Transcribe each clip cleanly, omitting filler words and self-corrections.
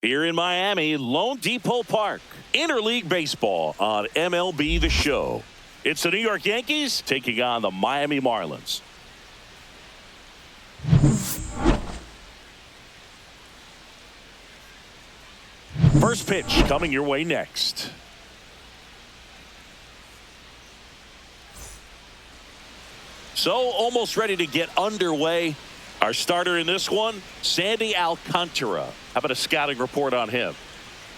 Here in Miami, Lone Depot Park, interleague baseball on MLB The Show. It's the New York Yankees taking on the Miami Marlins. First pitch coming your way next. So almost ready to get underway. Our starter in this one, Sandy Alcantara. How about a scouting report on him?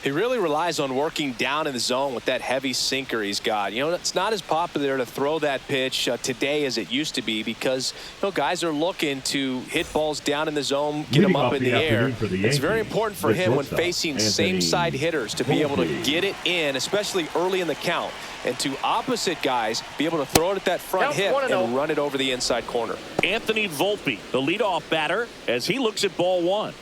He really relies on working down in the zone with that heavy sinker he's got. You know, it's not as popular to throw that pitch today as it used to be because, you know, guys are looking to hit balls down in the zone, get them up in the air. It's very important for him when facing same-side hitters to be able to get it in, especially early in the count, and to opposite guys be able to throw it at that front hip and run it over the inside corner. Anthony Volpe, the leadoff batter, as he looks at ball one.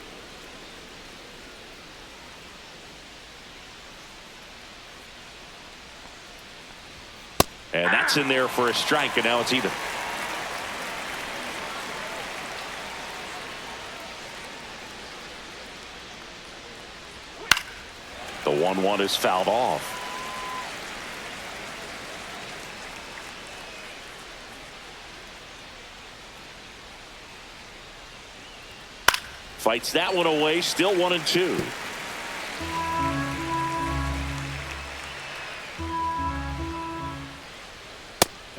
And that's in there for a strike, and now it's even. The 1-1 is fouled off. Fights that one away, still 1-2.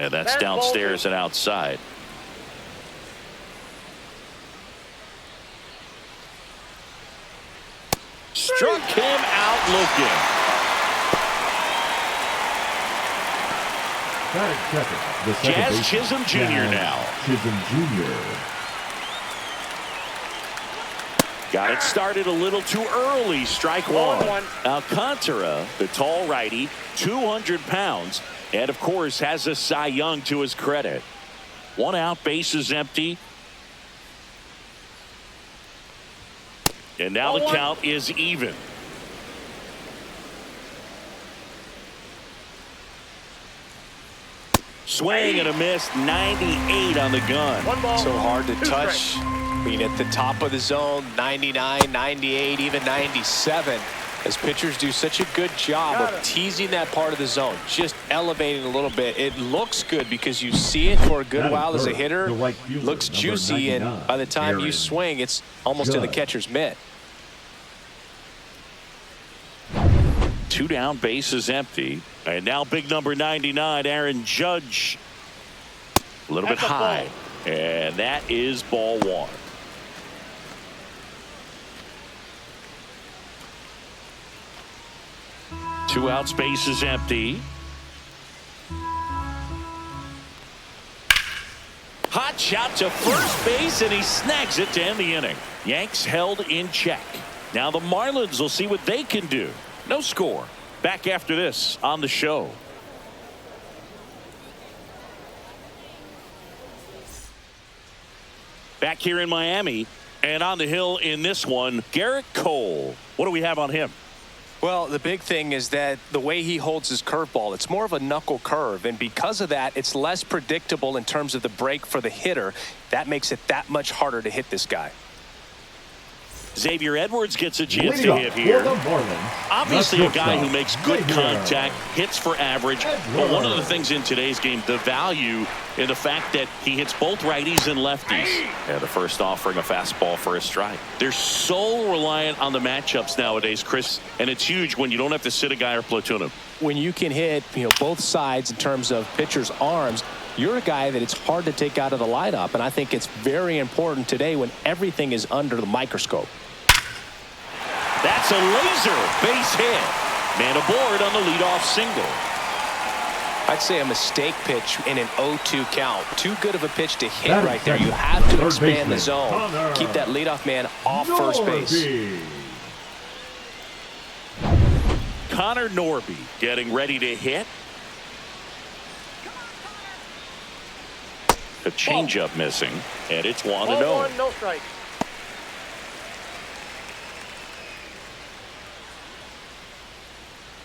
And that's downstairs and outside. Struck him out looking. Jazz Chisholm Jr. now. Chisholm Jr. Got it started a little too early. Strike one. Alcantara, the tall righty, 200 pounds. And, of course, has a Cy Young to his credit. One out, bases empty. And now the count is even. Swing and a miss, 98 on the gun. So hard to touch. I mean, at the top of the zone, 99, 98, even 97. As pitchers do such a good job of teasing that part of the zone, just elevating a little bit. It looks good because you see it for a good while as a hitter. Looks juicy, and by the time you swing, it's almost in the catcher's mitt. 2 down, bases empty. And now big number 99, Aaron Judge. A little bit high. And that is ball one. Two outs, bases empty. Hot shot to first base, and he snags it to end the inning. Yanks held in check. Now the Marlins will see what they can do. No score. Back after this on the show. Back here in Miami, and on the hill in this one, Garrett Cole. What do we have on him? Well, the big thing is that the way he holds his curveball, it's more of a knuckle curve, and because of that, it's less predictable in terms of the break for the hitter. That makes it that much harder to hit this guy. Xavier Edwards gets a chance to hit here. Obviously a guy who makes good contact, hits for average. But one of the things in today's game, the value in the fact that he hits both righties and lefties. And the first offering a fastball for a strike. They're so reliant on the matchups nowadays, Chris, and it's huge when you don't have to sit a guy or platoon him. When you can hit, both sides in terms of pitchers' arms, you're a guy that it's hard to take out of the lineup, and I think it's very important today when everything is under the microscope. That's a laser base hit. Man aboard on the leadoff single. I'd say a mistake pitch in an 0-2 count. Too good of a pitch to hit right there. You have to expand the zone. Keep that leadoff man off first base. Connor Norby getting ready to hit. The changeup missing, and it's 1-0. No strike.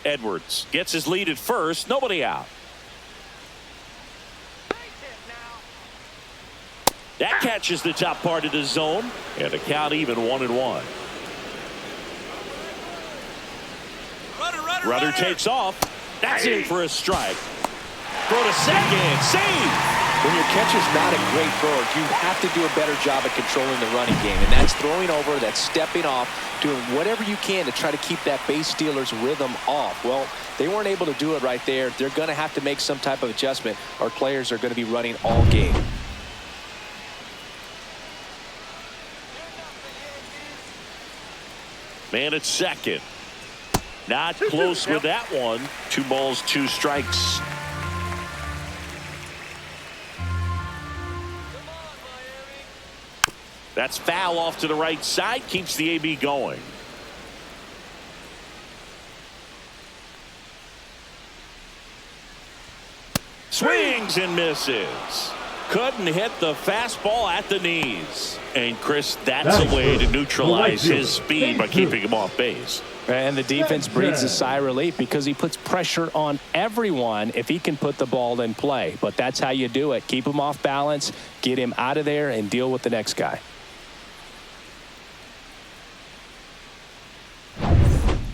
Edwards gets his lead at first. Nobody out. That catches the top part of the zone, and the count even 1-1. Runner takes off. That's in for a strike. Throw to second. Save. When your catcher's not a great thrower, you have to do a better job at controlling the running game. And that's throwing over, that's stepping off, doing whatever you can to try to keep that base stealer's rhythm off. Well, they weren't able to do it right there. They're going to have to make some type of adjustment. Our players are going to be running all game. Man at second. Not close with that one. 2 balls, 2 strikes. That's foul off to the right side. Keeps the AB going. Swings and misses. Couldn't hit the fastball at the knees. And Chris, that's a way to neutralize his speed by keeping him off base. And the defense breathes a sigh of relief because he puts pressure on everyone if he can put the ball in play. But that's how you do it. Keep him off balance, get him out of there, and deal with the next guy.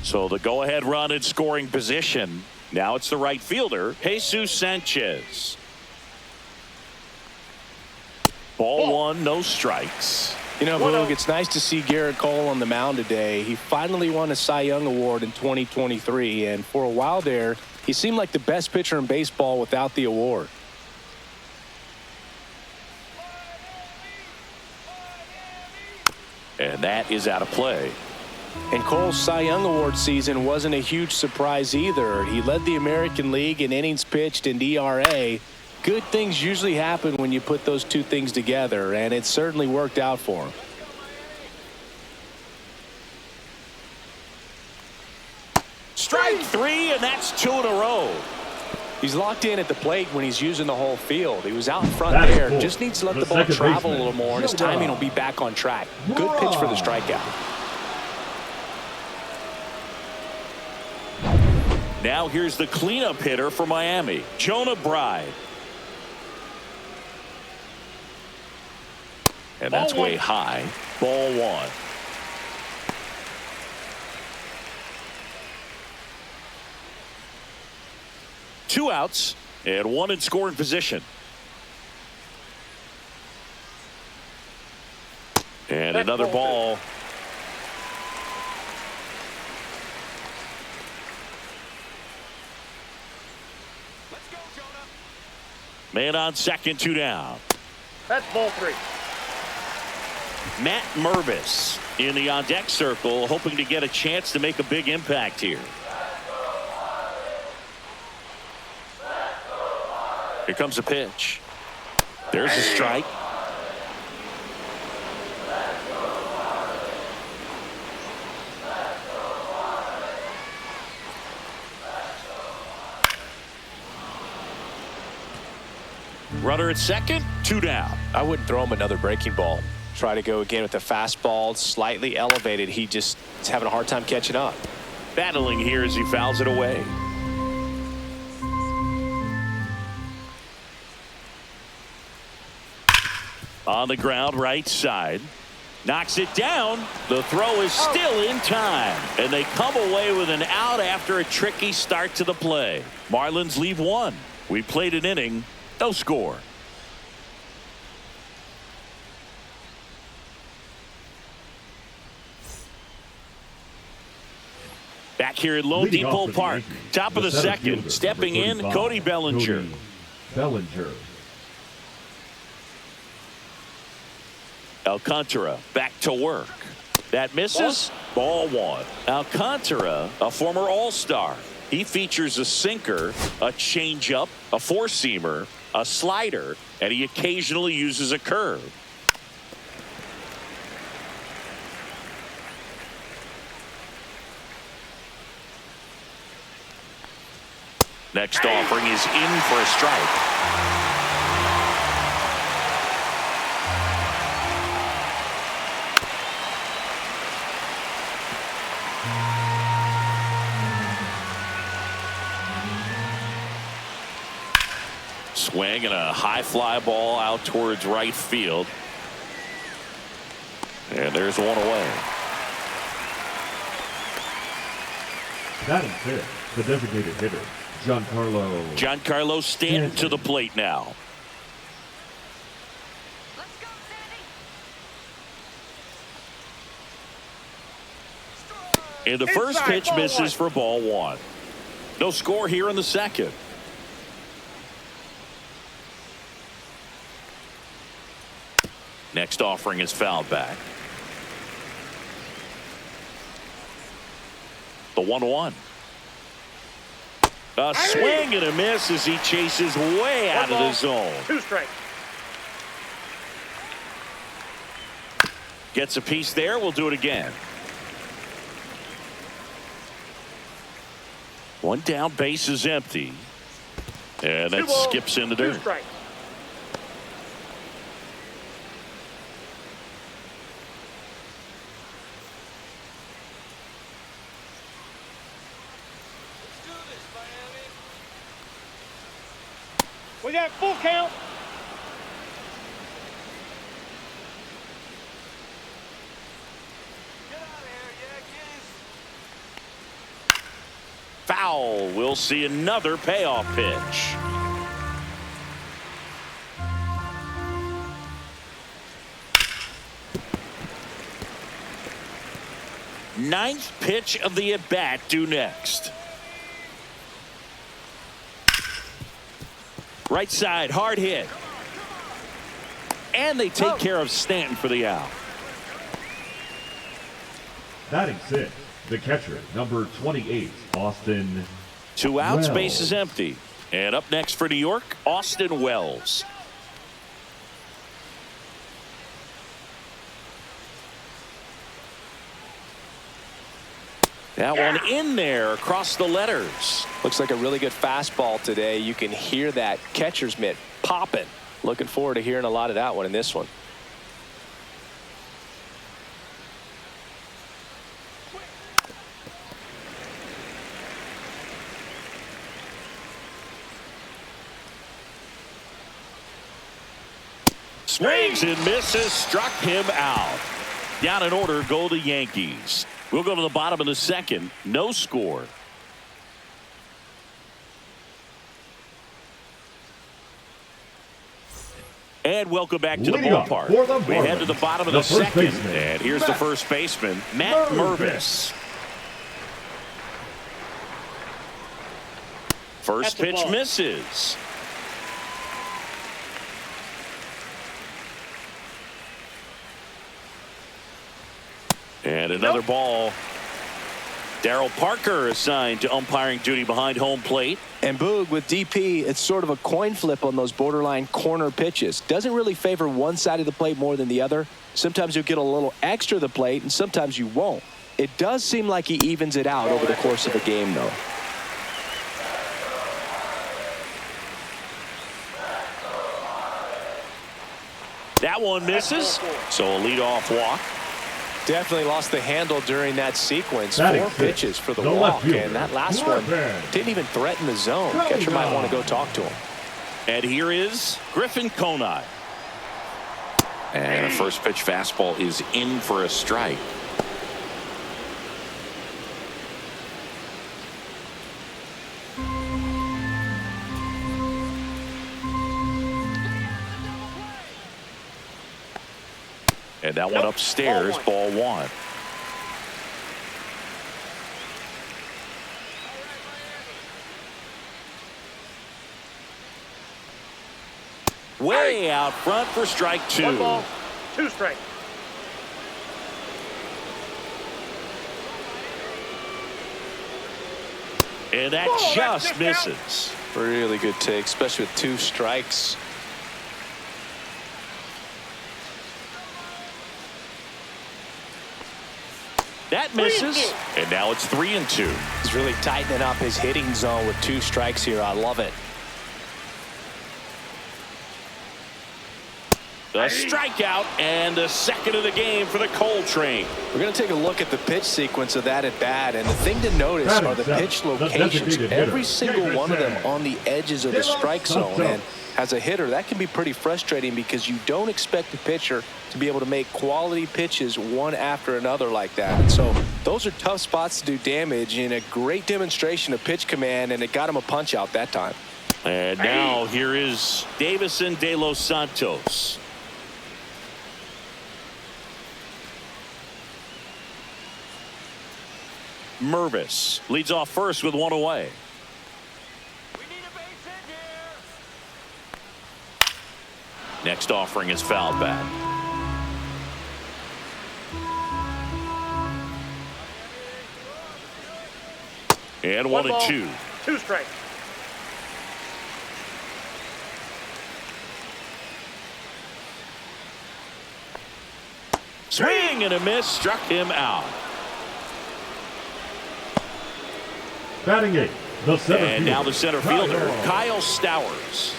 So the go-ahead run in scoring position. Now it's the right fielder, Jesus Sanchez. Ball 1, no strikes. You know, Boog, it's nice to see Garrett Cole on the mound today. He finally won a Cy Young Award in 2023, and for a while there, he seemed like the best pitcher in baseball without the award. And that is out of play. And Cole's Cy Young Award season wasn't a huge surprise either. He led the American League in innings pitched and ERA. Good things usually happen when you put those two things together, and it certainly worked out for him. Strike 3, and that's 2 in a row. He's locked in at the plate when he's using the whole field. He was out in front there. Just needs to let the ball travel a little more, and his timing will be back on track. Good pitch for the strikeout. Now here's the cleanup hitter for Miami, Jonah Bride. And that's way high. Ball 1. Two outs and 1 in scoring position. And another ball. Man on second, 2 down. That's ball 3. Matt Mervis in the on-deck circle, hoping to get a chance to make a big impact here. Here comes a pitch. There's a strike. Runner at second, 2 down. I wouldn't throw him another breaking ball. Try to go again with the fastball, slightly elevated. He just is having a hard time catching up. Battling here as he fouls it away. On the ground, right side. Knocks it down. The throw is still in time. And they come away with an out after a tricky start to the play. Marlins leave 1. We played an inning. No score. Back here at Lone Depot Park. Top of the second. Stepping in, Cody Bellinger. Alcantara back to work. That misses. Ball 1. Alcantara, a former All-Star. He features a sinker, a changeup, a four-seamer, a slider, and he occasionally uses a curve. Next offering is in for a strike. Swing and a high fly ball out towards right field. And there's one away. That is it. The designated hitter, Giancarlo Stanton to the plate now. And the first pitch misses for ball one. No score here in the second. Next offering is fouled back. The 1-1. A swing and a miss as he chases way out of the zone. 2 strikes. Gets a piece there. We'll do it again. One down, base is empty. And that skips in the dirt. 2 strikes. We got full count. Get out of here, Yankees. Foul. We'll see another payoff pitch. Ninth pitch of the at-bat due next. Right side, hard hit. And they take care of Stanton for the out. Batting 6, the catcher, number 28, Austin. 2 outs, Wells. base is empty. And up next for New York, Austin Wells. That one in there across the letters. Looks like a really good fastball today. You can hear that catcher's mitt popping. Looking forward to hearing a lot of that one in this one. Swings and misses, struck him out. Down in order go the Yankees. We'll go to the bottom of the second. No score. And welcome back to the ballpark. We head to the bottom of the second. And here's the first baseman, Matt Mervis. First pitch misses. And another ball. Darryl Parker assigned to umpiring duty behind home plate. And Boog, with DP, it's sort of a coin flip on those borderline corner pitches. Doesn't really favor one side of the plate more than the other. Sometimes you'll get a little extra the plate, and sometimes you won't. It does seem like he evens it out over the course of a game, though. That one misses. So a leadoff walk. Definitely lost the handle during that sequence. 4 pitches for the walk, and that last one didn't even threaten the zone. Catcher might want to go talk to him. And here is Griffin Conine. And a first pitch fastball is in for a strike. And that one upstairs, ball 1. Way out front for strike 2. 1 ball, 2 strikes. And that just misses. Really good take, especially with 2 strikes. That misses. And now it's 3-2. He's really tightening up his hitting zone with 2 strikes here. I love it. A strikeout and the second of the game for the Coltrane. We're going to take a look at the pitch sequence of that at bat, and the thing to notice are the pitch locations. Every single one of them on the edges of the strike zone. And as a hitter, that can be pretty frustrating because you don't expect the pitcher to be able to make quality pitches one after another like that. And so those are tough spots to do damage, and a great demonstration of pitch command, and it got him a punch out that time. And now here is Davison de los Santos. Mervis leads off first with one away. We need a base hit here. Next offering is fouled back. And 1-2. 2 strikes. Swing and a miss, struck him out. Batting 8, the center And fielder, now the center fielder, Kyle Stowers.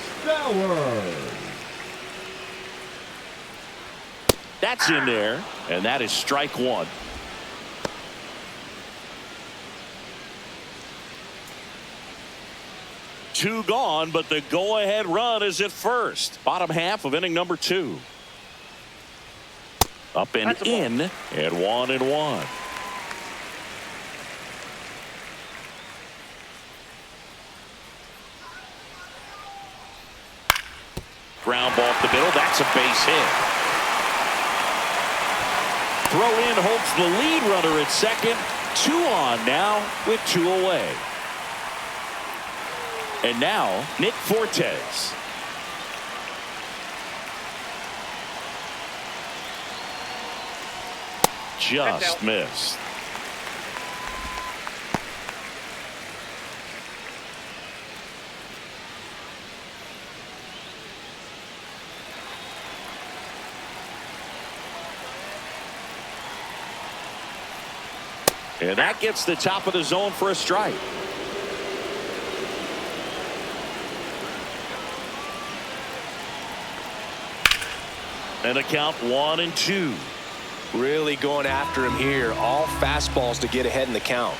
That's in there, and that is strike one. Two gone, but the go-ahead run is at first. Bottom half of inning number 2. Up and in at 1-1. Ground ball up the middle. That's a base hit. Throw in holds the lead runner at second. 2 on now with 2 away. And now Nick Fortes. Just missed. And that gets the top of the zone for a strike. And a count 1-2. Really going after him here. All fastballs to get ahead in the count.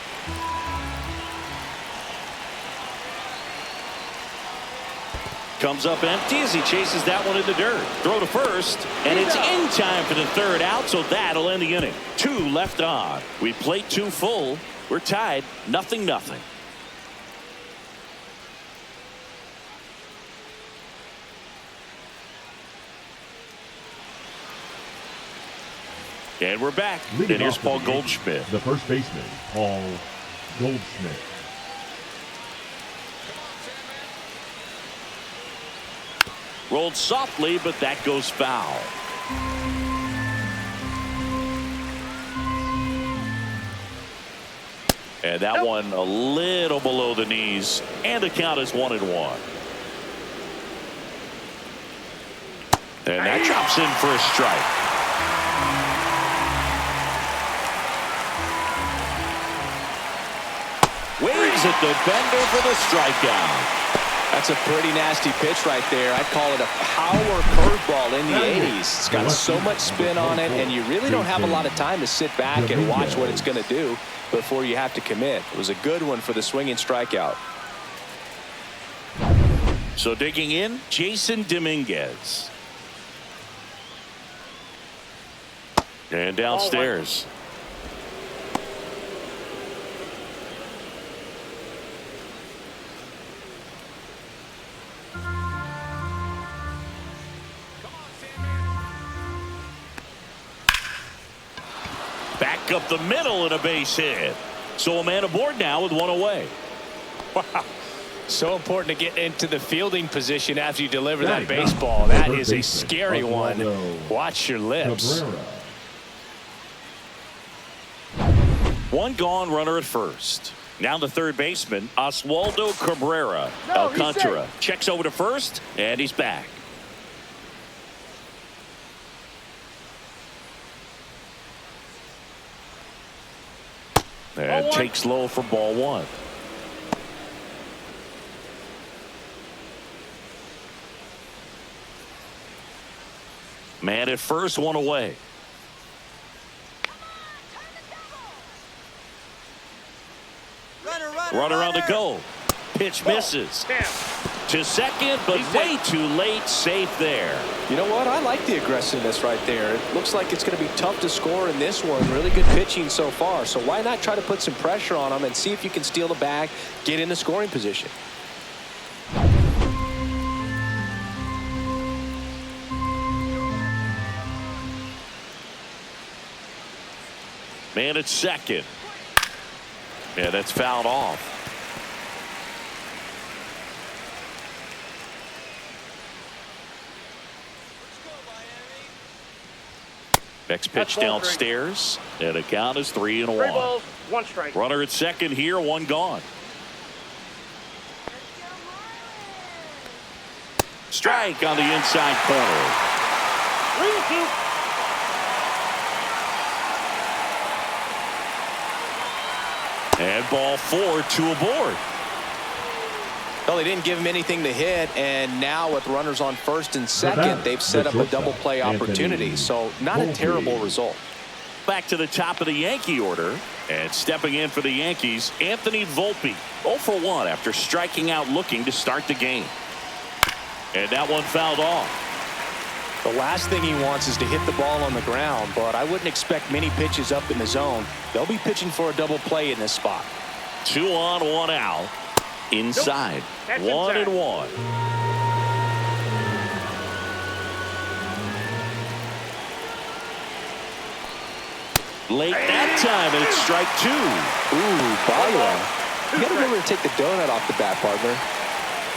Comes up empty as he chases that one in the dirt. Throw to first, and it's in time for the third out, so that'll end the inning. 2 left on. We played 2 full. We're tied 0-0. And we're back. And here's Paul Goldschmidt. The first baseman, Paul Goldschmidt. Rolled softly, but that goes foul. And that one a little below the knees. And the count is 1-1. And that drops in for a strike. Waves at the bender for the strikeout. That's a pretty nasty pitch right there. I'd call it a power curveball in the 80s. It's got so much spin on it, and you really don't have a lot of time to sit back and watch what it's going to do before you have to commit. It was a good one for the swinging strikeout. So digging in, Jason Dominguez. And downstairs. Back up the middle and a base hit. So a man aboard now with 1 away. Wow. So important to get into the fielding position after you deliver that baseball. That is a scary one. Watch your lips. 1 gone, runner at first. Now the third baseman, Oswaldo Cabrera. Alcantara checks over to first, and he's back. And takes low for ball 1. Man at first, one away. Runner on the go. Pitch misses. To second, but way too late. Safe there. You know what? I like the aggressiveness right there. It looks like it's going to be tough to score in this one. Really good pitching so far. So why not try to put some pressure on them and see if you can steal the bag, get in the scoring position. Man at second. Yeah, that's fouled off. Next pitch downstairs, and the count is 3-1. 3 balls, 1 strike. Runner at second here, 1 gone. Strike on the inside corner. 3-2. And ball 4, 2 aboard. Well, they didn't give him anything to hit, and now with runners on first and second, they've set up a double play opportunity. So not a terrible result. Back to the top of the Yankee order, and stepping in for the Yankees, Anthony Volpe, 0 for 1 after striking out looking to start the game. And that one fouled off. The last thing he wants is to hit the ball on the ground, but I wouldn't expect many pitches up in the zone. They'll be pitching for a double play in this spot. 2 on, 1 out. Inside. Nope. 1-1. Late that time, and it's strike 2. Ooh, ball one. You gotta remember to take the donut off the bat, partner.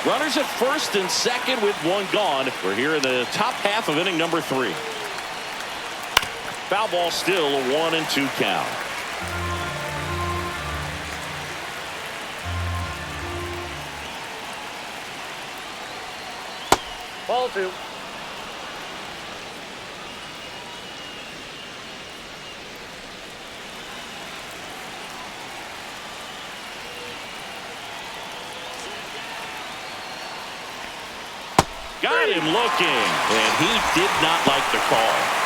Runners at first and second with 1 gone. We're here in the top half of inning number 3. Foul ball still, a 1-2 count. Ball 2. Got him looking, and he did not like the call.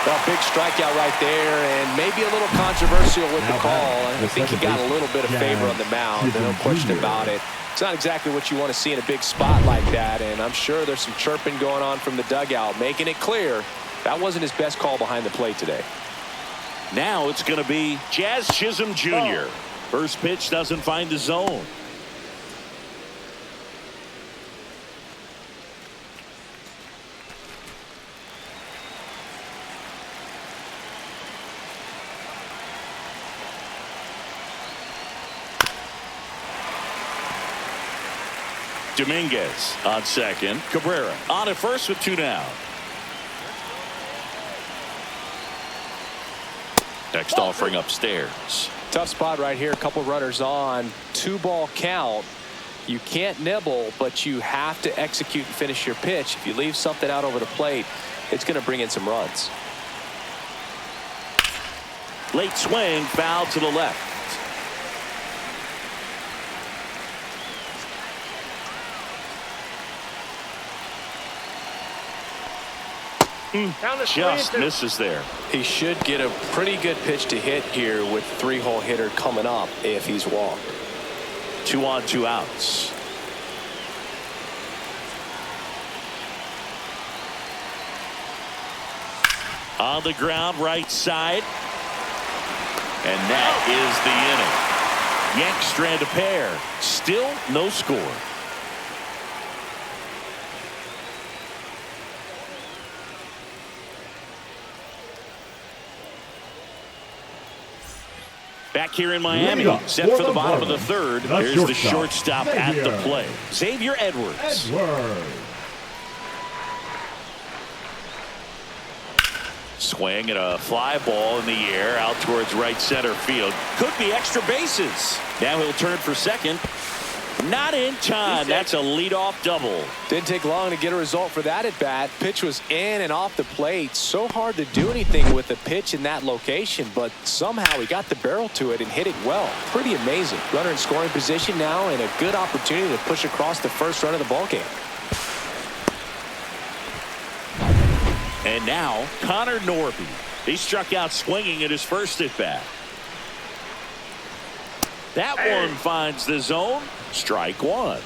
Well, big strikeout right there, and maybe a little controversial with the call. I think he got a little bit of favor on the mound, no question about it. It's not exactly what you want to see in a big spot like that, and I'm sure there's some chirping going on from the dugout, making it clear that wasn't his best call behind the plate today. Now it's going to be Jazz Chisholm Jr. First pitch doesn't find the zone. Dominguez on second. Cabrera on at first with 2 down. Next offering upstairs. Tough spot right here. A couple runners on. 2-ball count. You can't nibble, but you have to execute and finish your pitch. If you leave something out over the plate, it's going to bring in some runs. Late swing, foul to the left. Just misses there. He should get a pretty good pitch to hit here with 3-hole hitter coming up if he's walked. 2 on, 2 outs. On the ground, right side. And that is the inning. Yanks strand a pair. Still no score. Back here in Miami, set for the bottom of the 3rd. There's the shortstop at the plate. Xavier Edwards. Swing and a fly ball in the air out towards right center field. Could be extra bases. Now he'll turn for second. Not in time. That's a leadoff double. Didn't take long to get a result for that at bat. Pitch was in and off the plate. So hard to do anything with a pitch in that location, but somehow he got the barrel to it and hit it well. Pretty amazing. Runner in scoring position now and a good opportunity to push across the first run of the ballgame. And now Connor Norby. He struck out swinging at his first at bat. That one finds the zone. Strike one.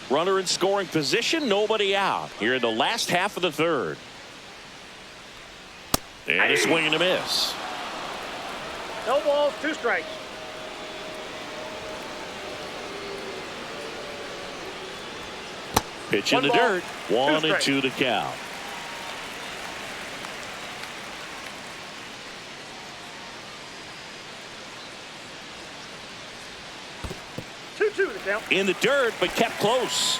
Runner in scoring position, nobody out here in the last half of the third. And a swing and a miss. No balls, 2 strikes. Pitch in the dirt. 1-2 to count. In the dirt, but kept close.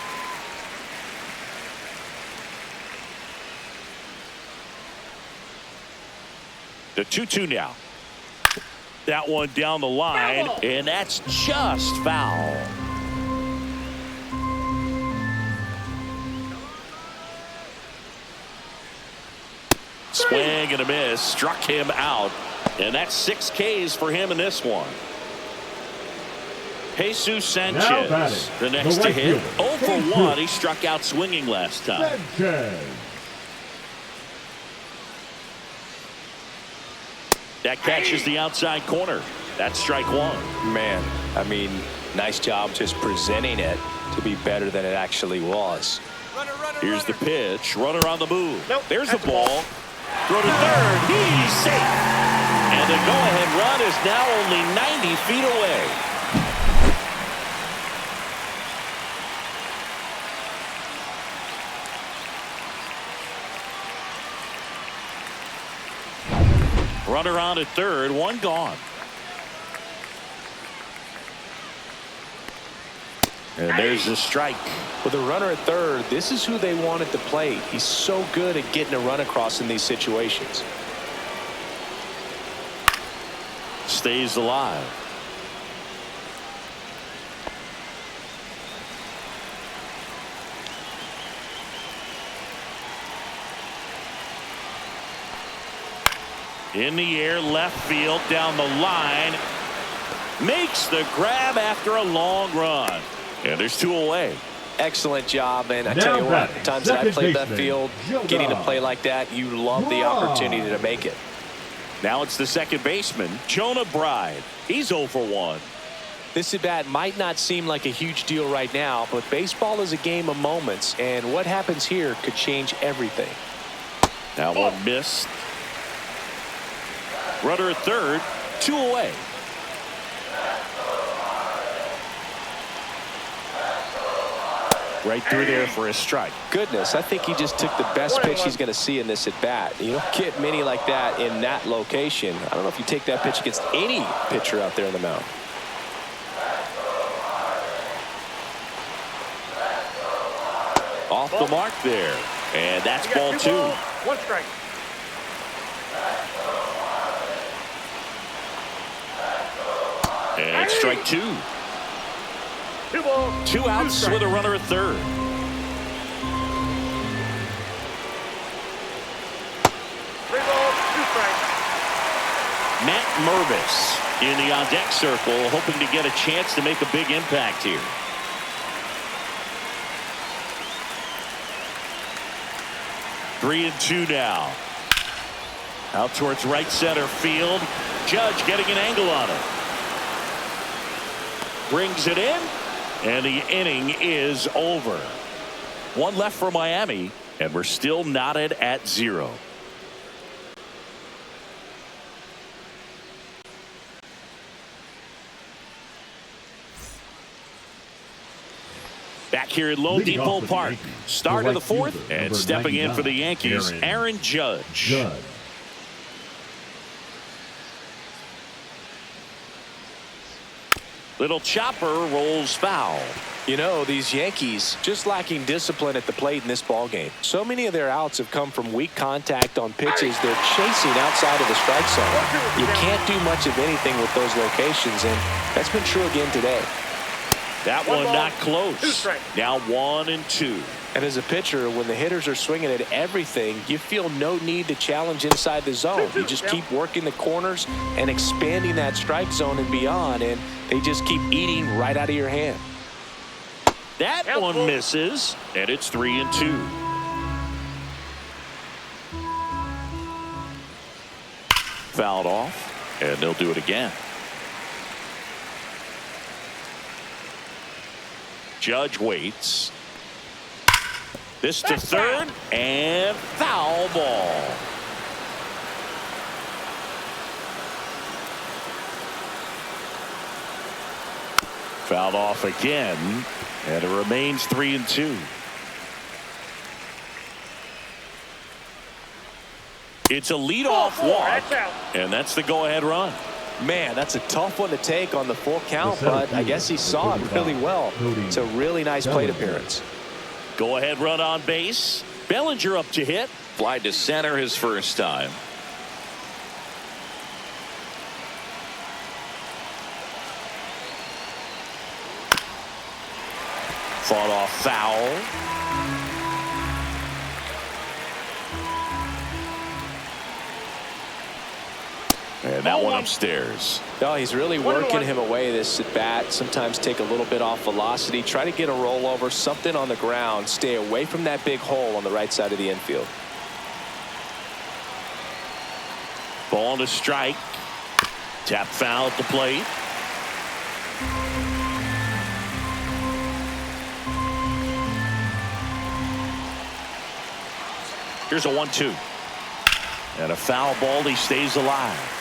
The 2-2 now. That one down the line, and that's just foul. Swing and a miss, struck him out, and that's 6 Ks for him in this one. Jesus Sanchez, the next to hit. 0 for 1. He struck out swinging last time. That catches the outside corner. That's strike one. Man, I mean, nice job just presenting it to be better than it actually was. Here's the pitch. Runner on the move. There's the ball. Throw to third. He's safe. And the go-ahead run is now only 90 feet away. Runner on at third, 1 gone. And there's the strike. With a runner at third, this is who they want at the plate. He's so good at getting a run across in these situations. Stays alive. In the air, left field, down the line. Makes the grab after a long run. And there's 2 away. Excellent job, and I tell you what, times that I played left field, getting to play like that, you love the opportunity to make it. Now it's the second baseman, Jonah Bride. He's 0 for 1. This at bat might not seem like a huge deal right now, but baseball is a game of moments, and what happens here could change everything. That one missed. Runner at third, 2 away. Right through there for a strike. Goodness, I think he just took the best pitch he's going to see in this at bat. You don't get many like that in that location. I don't know if you take that pitch against any pitcher out there in the mound. Off the mark there. And that's ball 2. 1 strike. And strike 2. 2 balls. 2 outs with a runner at third. Matt Mervis in the on-deck circle, hoping to get a chance to make a big impact here. Three and 2 now. Out towards right center field. Judge getting an angle on it. Brings it in, and the inning is over. 1 left for Miami, and we're still knotted at 0. Back here at Lone Depot Park, start of the 4th, and stepping in for the Yankees, Aaron Judge. Little chopper rolls foul. You know, these Yankees just lacking discipline at the plate in this ballgame. So many of their outs have come from weak contact on pitches they're chasing outside of the strike zone. You can't do much of anything with those locations, and that's been true again today. That one not close. Now 1 and 2. And as a pitcher, when the hitters are swinging at everything, you feel no need to challenge inside the zone. You just keep working the corners and expanding that strike zone and beyond, and they just keep eating right out of your hand. That one misses, and it's 3-2. Fouled off, and they'll do it again. Judge waits. This to third, and foul ball. Fouled off again, and it remains 3-2. It's a leadoff walk, and that's the go-ahead run. Man, that's a tough one to take on the full count, but I guess he saw it really well. It's a really nice plate appearance. Go-ahead run on base. Bellinger up to hit. Fly to center his first time. Fought off foul. And that one upstairs. No, he's really working him away this at bat. Sometimes take a little bit off velocity. Try to get a rollover, something on the ground. Stay away from that big hole on the right side of the infield. Ball to strike. Tap foul at the plate. Here's a 1-2. And a foul ball. He stays alive.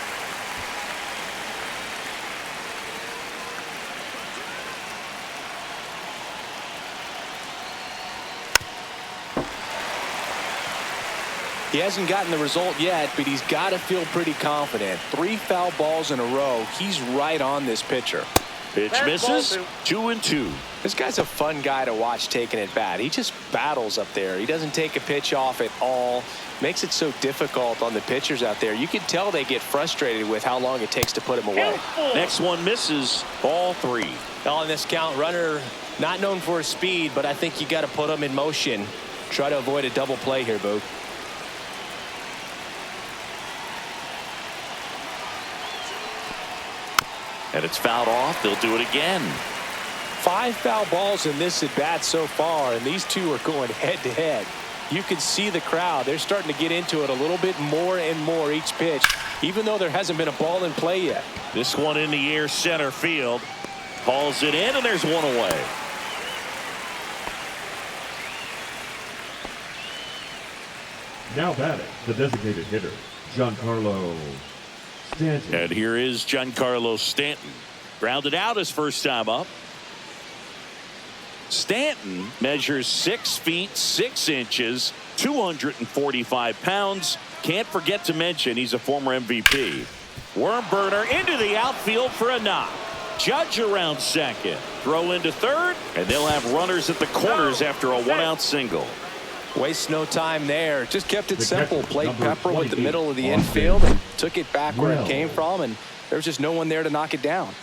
He hasn't gotten the result yet, but he's got to feel pretty confident. 3 foul balls in a row. He's right on this pitcher. Pitch misses. 2-2. This guy's a fun guy to watch taking at bat. He just battles up there. He doesn't take a pitch off at all. Makes it so difficult on the pitchers out there. You can tell they get frustrated with how long it takes to put him away. Next one misses. Ball 3. On this count, runner not known for his speed, but I think you got to put him in motion. Try to avoid a double play here, Boog. And it's fouled off. They'll do it again. 5 foul balls in this at bat so far, and these two are going head to head. You can see the crowd. They're starting to get into it a little bit more and more each pitch, even though there hasn't been a ball in play yet. This one in the air, center field. Hauls it in, and there's one away. Now batting, the designated hitter, Giancarlo Stanton. And here is Giancarlo Stanton. Grounded out his first time up. Stanton measures 6 feet 6 inches, 245 pounds. Can't forget to mention he's a former MVP. Worm burner into the outfield for a knock. Judge around second. Throw into third, and they'll have runners at the corners after a 1-out single. Waste no time there. Just kept it simple. Played Pepper with the middle of the Austin infield and took it back where it Wells. came from, and there's just no one there to knock it down.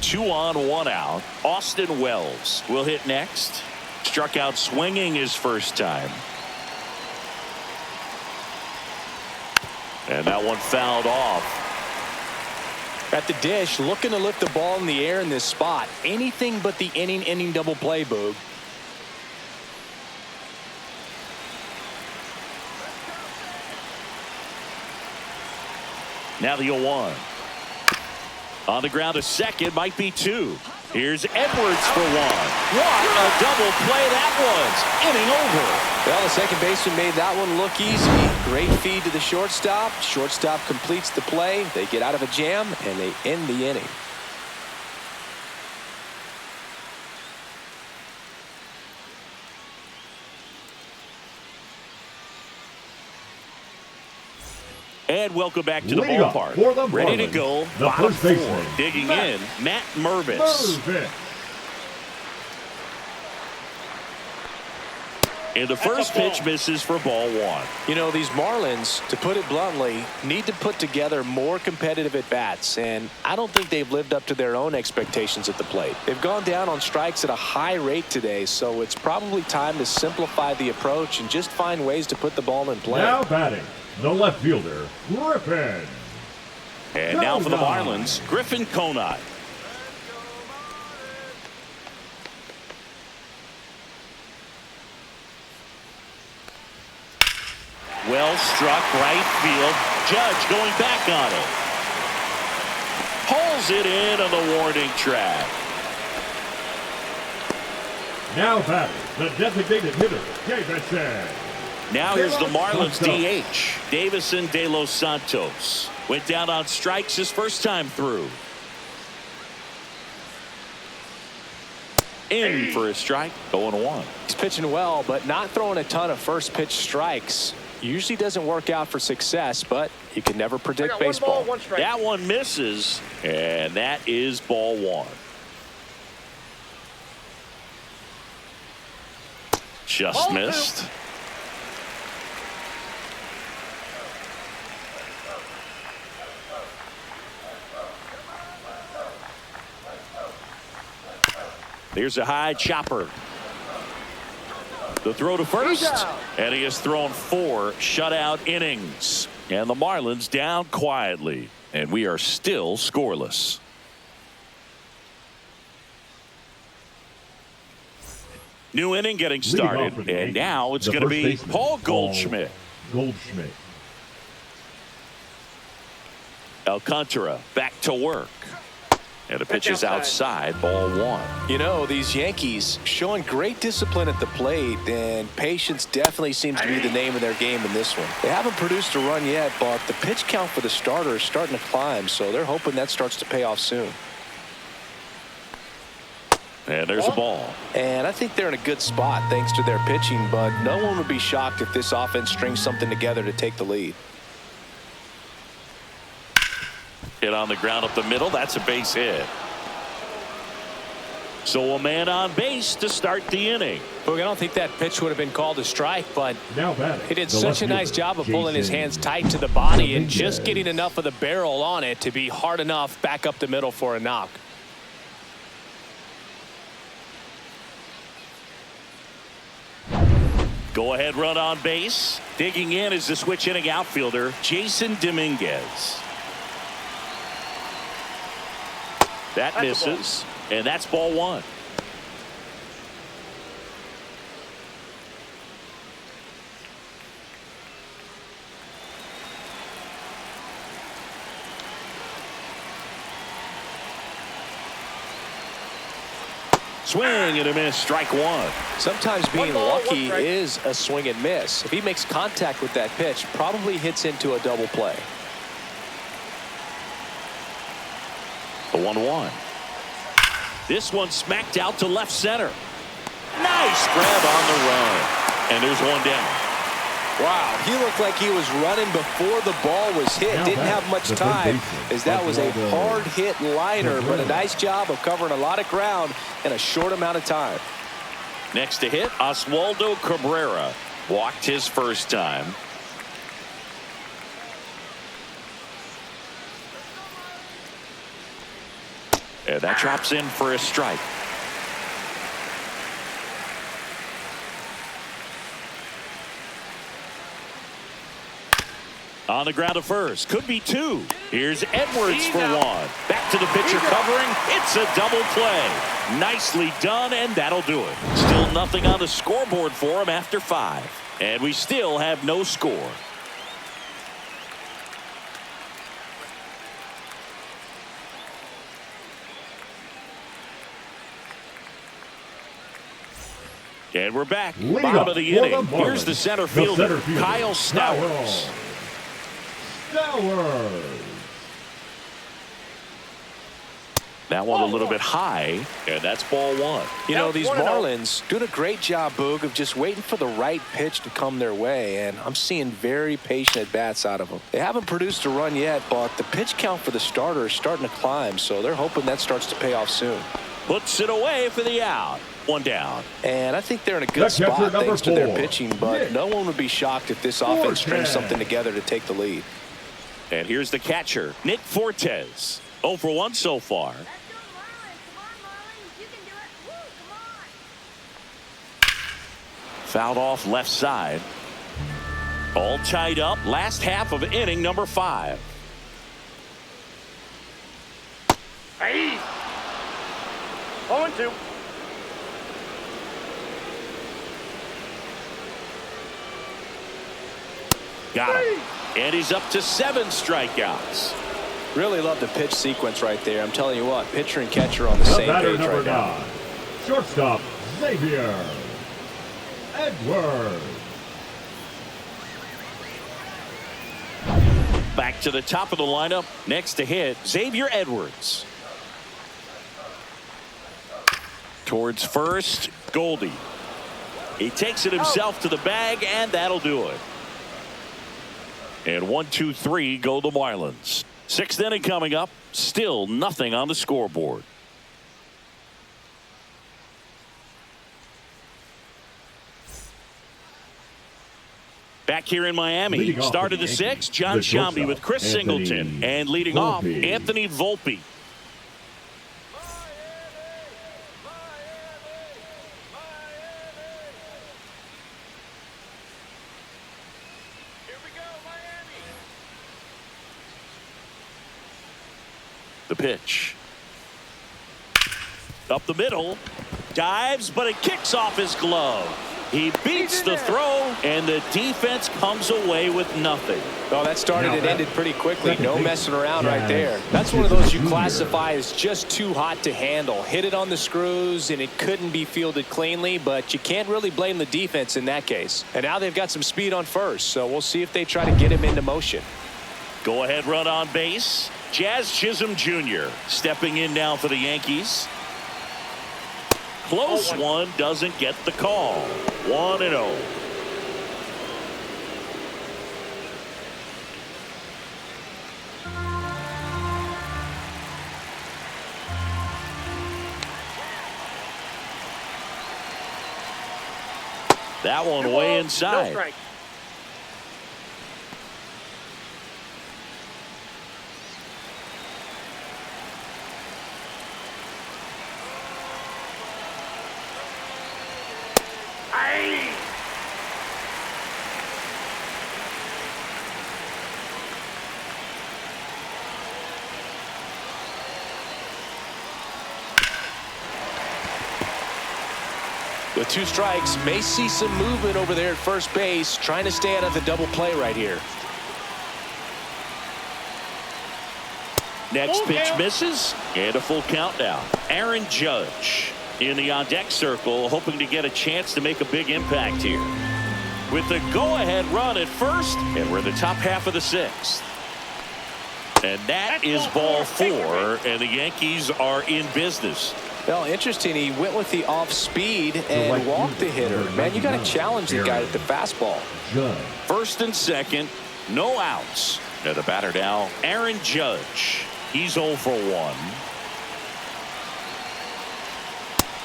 2 on, 1 out. Austin Wells will hit next. Struck out swinging his first time. And that one fouled off. At the dish, looking to lift the ball in the air in this spot. Anything but the inning double play, Boog. Now the 0-1. On the ground to second, might be 2. Here's Edwards for 1. What a double play that was. Inning over. Well, the second baseman made that one look easy. Great feed to the shortstop. Shortstop completes the play. They get out of a jam, and they end the inning. And welcome back to the Leading up ballpark. for the Ready to Marlins, go. the Bottom first 4. baseman, Digging Matt in, Matt Mervis. And the first pitch misses for ball 1. You know, these Marlins, to put it bluntly, need to put together more competitive at-bats, and I don't think they've lived up to their own expectations at the plate. They've gone down on strikes at a high rate today, so it's probably time to simplify the approach and just find ways to put the ball in play. Now batting, the left fielder, Griffin. And now for the Marlins, Griffin Conine. Well struck right field. Judge going back on it. Pulls it in on the warning track. Now batting, the designated hitter, Davison. Now here's the Marlins DH, Davison de los Santos. Went down on strikes his first time through. In for a strike, 0-1. He's pitching well, but not throwing a ton of first pitch strikes. Usually doesn't work out for success, but you can never predict baseball. 1 ball, 1 strike. That one misses, and that is ball 1. Just Ball missed. 2. Here's a high chopper. The throw to first, He's out. and he has thrown 4 shutout innings. And the Marlins down quietly, and we are still scoreless. New inning getting started, and now it's going to be Paul Goldschmidt. Alcantara back to work. And the pitch is outside, ball 1. You know, these Yankees showing great discipline at the plate, and patience definitely seems to be the name of their game in this one. They haven't produced a run yet, but the pitch count for the starter is starting to climb, so they're hoping that starts to pay off soon. And there's a ball. And I think they're in a good spot thanks to their pitching, but no one would be shocked if this offense strings something together to take the lead. Hit on the ground up the middle. That's a base hit. So a man on base to start the inning. Look, I don't think that pitch would have been called a strike, but he did such a nice job of pulling his hands tight to the body and just getting enough of the barrel on it to be hard enough back up the middle for a knock. Go ahead run on base. Digging in is the switch inning outfielder, Jason Dominguez. That misses, and that's ball 1. Swing and a miss, strike 1. Sometimes being 1 ball, 1 lucky strike. is a swing and miss. If he makes contact with that pitch, probably hits into a double play. The 1-1. This one smacked out to left center. Nice grab on the run. And there's one down. Wow, he looked like he was running before the ball was hit. Didn't have much time as that was a hard hit liner, but a nice job of covering a lot of ground in a short amount of time. Next to hit, Oswaldo Cabrera. Walked his first time. And that drops in for a strike. On the ground to first. Could be 2. Here's Edwards for 1. Back to the pitcher covering. It's a double play. Nicely done, and that'll do it. Still nothing on the scoreboard for him after 5. And we still have no score. And we're back. Bottom of the inning. Here's the center fielder, Kyle Stowers. That one a little bit high, and that's ball 1. You know, these Marlins doing a great job, Boog, of just waiting for the right pitch to come their way, and I'm seeing very patient at-bats out of them. They haven't produced a run yet, but the pitch count for the starter is starting to climb, so they're hoping that starts to pay off soon. Puts it away for the out. 1 down. And I think they're in a good spot thanks to their pitching, but no one would be shocked if this offense strings something together to take the lead. And here's the catcher, Nick Fortes. 0 for 1 so far. Let's go, Marlins. Come on, Marlins. You can do it. Woo, come on. Fouled off left side. All tied up. Last half of inning number 5. Hey. 0-2. Got him. And he's up to 7 strikeouts. Really love the pitch sequence right there. I'm telling you what, pitcher and catcher on the same page right now. Shortstop, Xavier Edwards. Back to the top of the lineup. Next to hit, Xavier Edwards. Towards first, Goldie. He takes it himself to the bag, and that'll do it. And 1, 2, 3 go the Marlins. 6th inning coming up. Still nothing on the scoreboard. Back here in Miami, start of the 6th, John Sciambi with Chris Singleton. And leading off, Anthony Volpe. The pitch. Up the middle. Dives, but it kicks off his glove. He beats the throw, and the defense comes away with nothing. Oh, that started and ended pretty quickly. No messing around right there. That's one of those you classify as just too hot to handle. Hit it on the screws, and it couldn't be fielded cleanly, but you can't really blame the defense in that case. And now they've got some speed on first, so we'll see if they try to get him into motion. Go ahead run on base. Jazz Chisholm Jr. stepping in now for the Yankees. Close one, doesn't get the call. 1-0. That one way inside. No strike. With 2 strikes, may see some movement over there at first base, trying to stay out of the double play right here. Next pitch misses, and a full count now. Aaron Judge in the on-deck circle, hoping to get a chance to make a big impact here. With the go-ahead run at first, and we're in the top half of the 6th. And that is ball 4, and the Yankees are in business. Well, interesting. He went with the off speed and walked the hitter. Man, you got to challenge the guy at the fastball. First and second, no outs. Now the batter now, Aaron Judge. He's 0 for 1.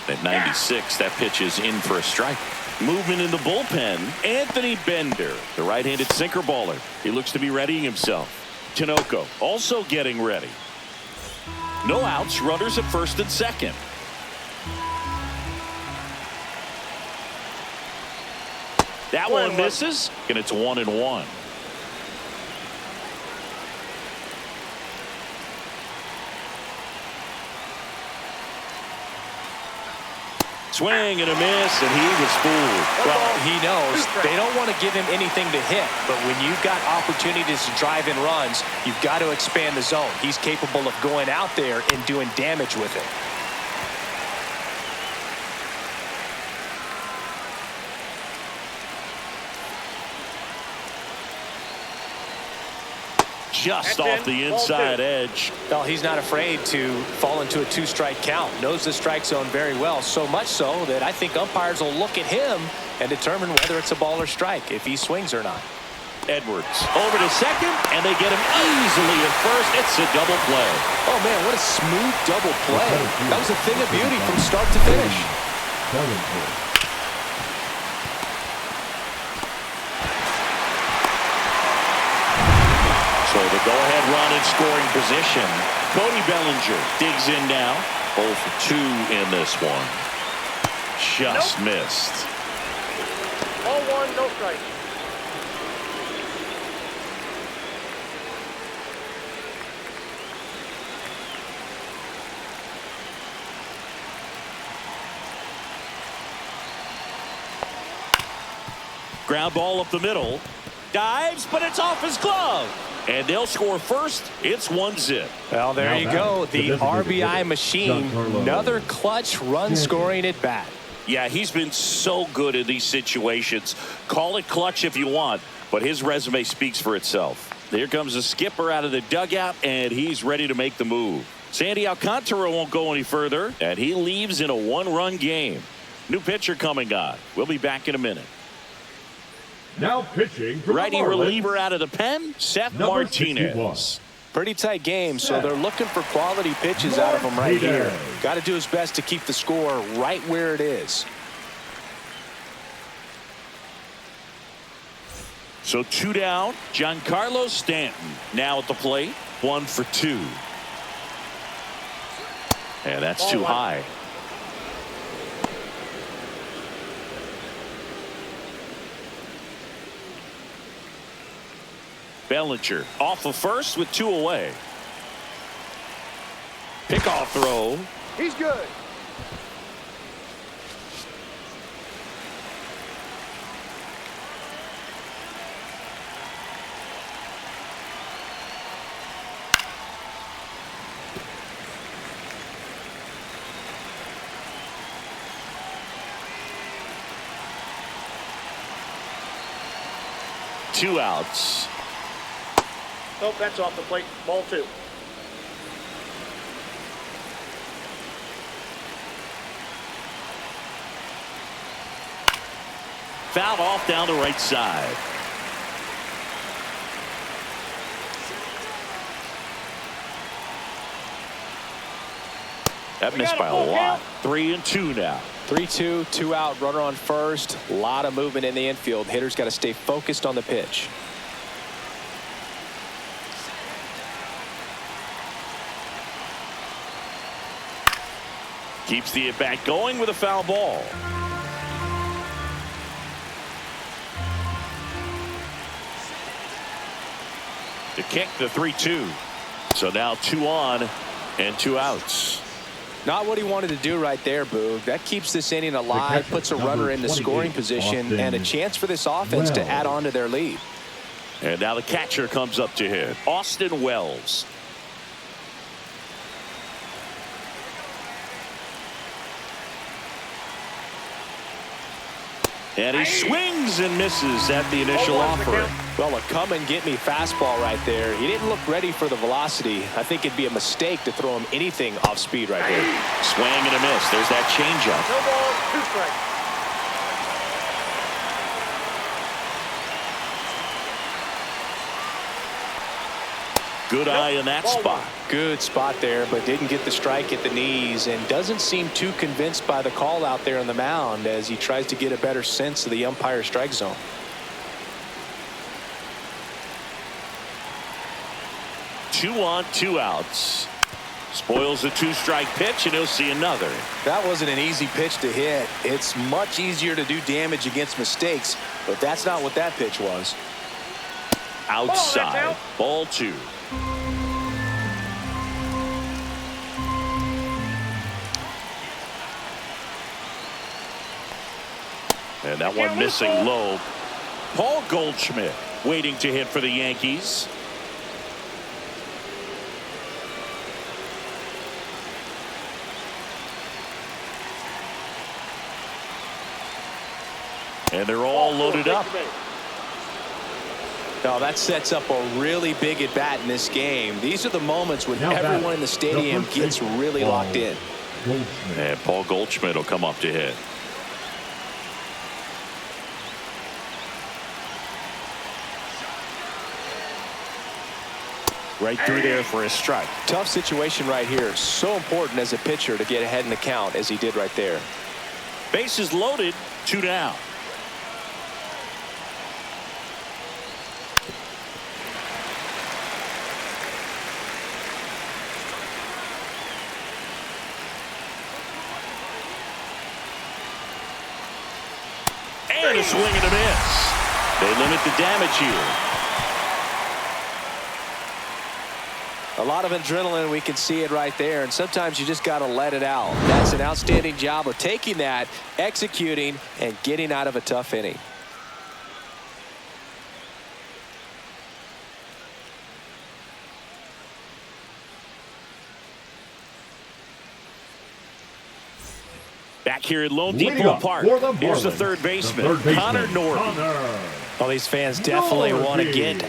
At 96, that pitch is in for a strike. Movement in the bullpen, Anthony Bender, the right-handed sinker baller. He looks to be readying himself. Tinoco also getting ready. No outs, runners at first and second. That one misses, and it's 1-1. Swing and a miss, and he was fooled. Well, he knows they don't want to give him anything to hit, but when you've got opportunities to drive in runs, you've got to expand the zone. He's capable of going out there and doing damage with it. Just off the inside edge. Well, he's not afraid to fall into a 2-strike count. Knows the strike zone very well, so much so that I think umpires will look at him and determine whether it's a ball or strike, if he swings or not. Edwards over to second, and they get him easily at first. It's a double play. Oh, man, what a smooth double play. That was a thing of beauty from start to finish. So the go-ahead run in scoring position. Cody Bellinger digs in now. 0 for 2 in this one. Just missed. 0-1, no strike. Ground ball up the middle. Dives, but it's off his glove. And they'll score first. It's 1-0. Well, there you go. The RBI machine. Another clutch run scoring at bat. Yeah, he's been so good in these situations. Call it clutch if you want, but his resume speaks for itself. Here comes the skipper out of the dugout, and he's ready to make the move. Sandy Alcantara won't go any further, and he leaves in a one-run game. New pitcher coming on. We'll be back in a minute. Now pitching for righty the Marlins, reliever out of the pen, Seth Martinez. 61. Pretty tight game, so they're looking for quality pitches out of him right here. Got to do his best to keep the score right where it is. So 2 down. Giancarlo Stanton now at the plate. 1 for 2. And that's too high. Bellinger off of first with 2 away. Pickoff throw. He's good. Two outs. Nope, that's off the plate. Ball 2. Fouled off down the right side. That missed by a lot. 3-2 now. 3-2, 2 out, runner on first. A lot of movement in the infield. Hitter's got to stay focused on the pitch. Keeps the at-bat going with a foul ball. To kick the 3-2. So now 2 on and 2 outs. Not what he wanted to do right there, Boog. That keeps this inning alive, puts a runner in the scoring position, and a chance for this offense to add on to their lead. And now the catcher comes up to hit. Austin Wells. And he swings and misses at the initial offer. Well, a come-and-get-me fastball right there. He didn't look ready for the velocity. I think it'd be a mistake to throw him anything off speed right there. Swing and a miss. There's that changeup. No ball, 2 strikes. Good eye in that spot. Good spot there, but didn't get the strike at the knees and doesn't seem too convinced by the call out there on the mound as he tries to get a better sense of the umpire strike zone. Two on, 2 outs. Spoils the 2-strike pitch, and he'll see another. That wasn't an easy pitch to hit. It's much easier to do damage against mistakes, but that's not what that pitch was. Outside. Ball 2. And that one missing low. Paul Goldschmidt waiting to hit for the Yankees. And they're all loaded up. Now that sets up a really big at bat in this game. These are the moments when everyone in the stadium gets really locked in. And Paul Goldschmidt will come up to hit. Right through there for a strike. Tough situation right here. So important as a pitcher to get ahead in the count as he did right there. Bases loaded, 2 down. And a swing and a miss. They limit the damage here. A lot of adrenaline, we can see it right there, and sometimes you just got to let it out. That's an outstanding job of taking that, executing, and getting out of a tough inning. Back here at Lone Depot Park, here's the third baseman, Connor Norton. Well, these fans definitely want to get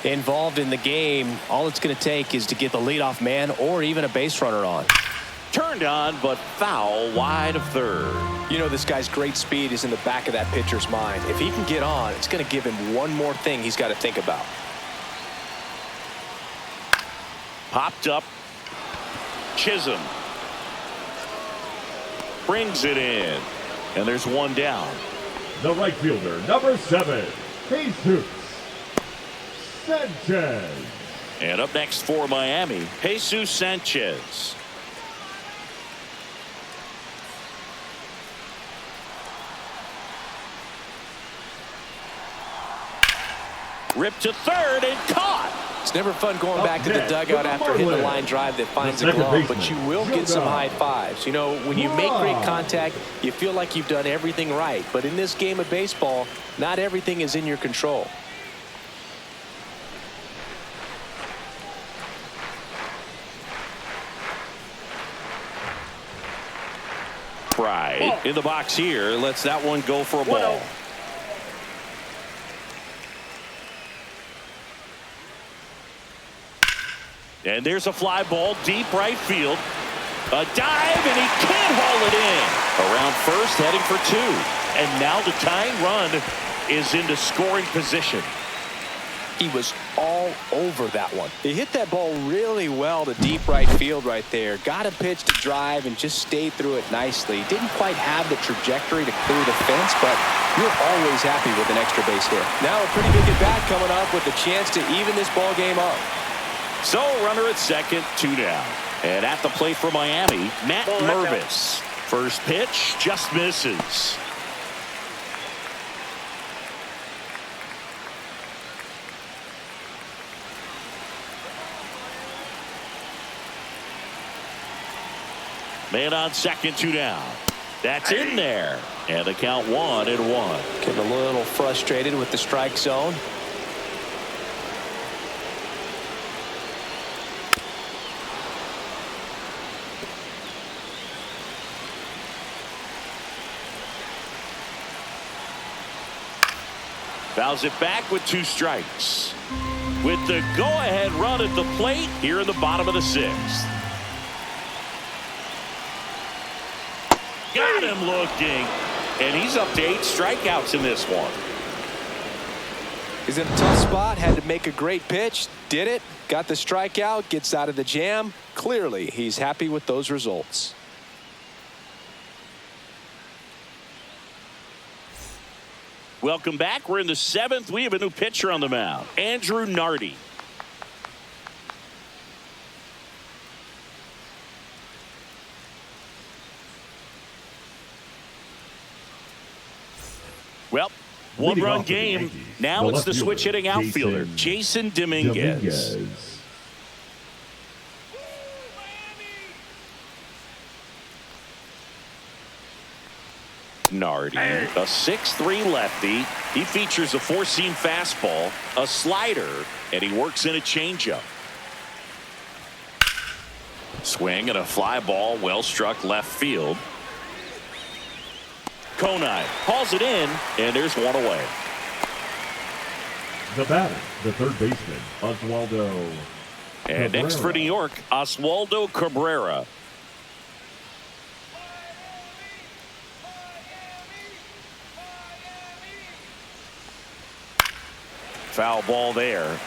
involved in the game. All it's going to take is to get the leadoff man or even a base runner on. Turned on, but foul wide of third. You know, this guy's great speed is in the back of that pitcher's mind. If he can get on, it's going to give him one more thing he's got to think about. Popped up. Chisholm brings it in, and there's one down. The right fielder, number 7, Jesus Sanchez. And up next for Miami, Jesus Sanchez. Ripped to third and caught. It's never fun going back to the dugout after hitting a line drive that finds a glove, but you will get some high fives. You know, when you make great contact, you feel like you've done everything right. But in this game of baseball, not everything is in your control. Right in the box here, lets that one go for a ball. And there's a fly ball deep right field. A dive, and he can't haul it in. Around first, heading for 2. And now the tying run is into scoring position. He was all over that one. He hit that ball really well to deep right field right there. Got a pitch to drive and just stayed through it nicely. Didn't quite have the trajectory to clear the fence, but you're always happy with an extra base hit. Now a pretty big at-bat coming up with a chance to even this ball game up. So runner at second, 2 down. And at the plate for Miami, Matt Mervis. First pitch just misses. Man on second, 2 down. That's in there. And the count 1-1. Getting a little frustrated with the strike zone. Fouls it back with 2 strikes. With the go-ahead run at the plate here in the bottom of the 6th. Got him looking. And he's up to 8 strikeouts in this one. He's in a tough spot. Had to make a great pitch. Did it. Got the strikeout. Gets out of the jam. Clearly, he's happy with those results. Welcome back. We're in the 7th. We have a new pitcher on the mound, Andrew Nardi. Well, one-run game. Now it's the switch-hitting outfielder, Jason Dominguez. Nardi, a 6'3" lefty. He features a 4-seam fastball, a slider, and he works in a changeup. Swing and a fly ball, well struck left field. Conine hauls it in, and there's one away. The batter, the third baseman, Oswaldo. And next for New York, Oswaldo Cabrera. Foul ball there.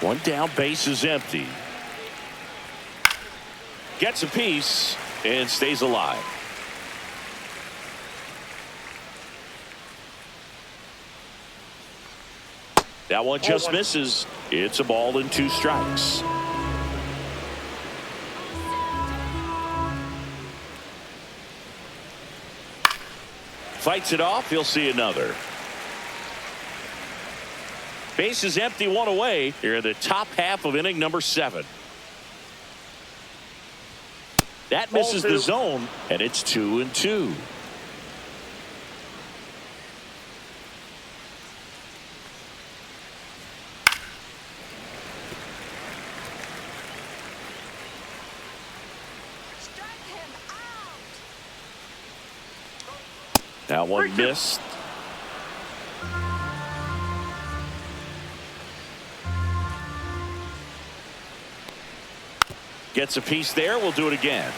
One down, base is empty. Gets a piece and stays alive. That one just misses. It's a ball and 2 strikes. Fights it off. He'll see another. Base is empty, 1 away. Here in the top half of inning number 7. That misses the zone, and it's 2-2. That one missed. Gets a piece there. We'll do it again.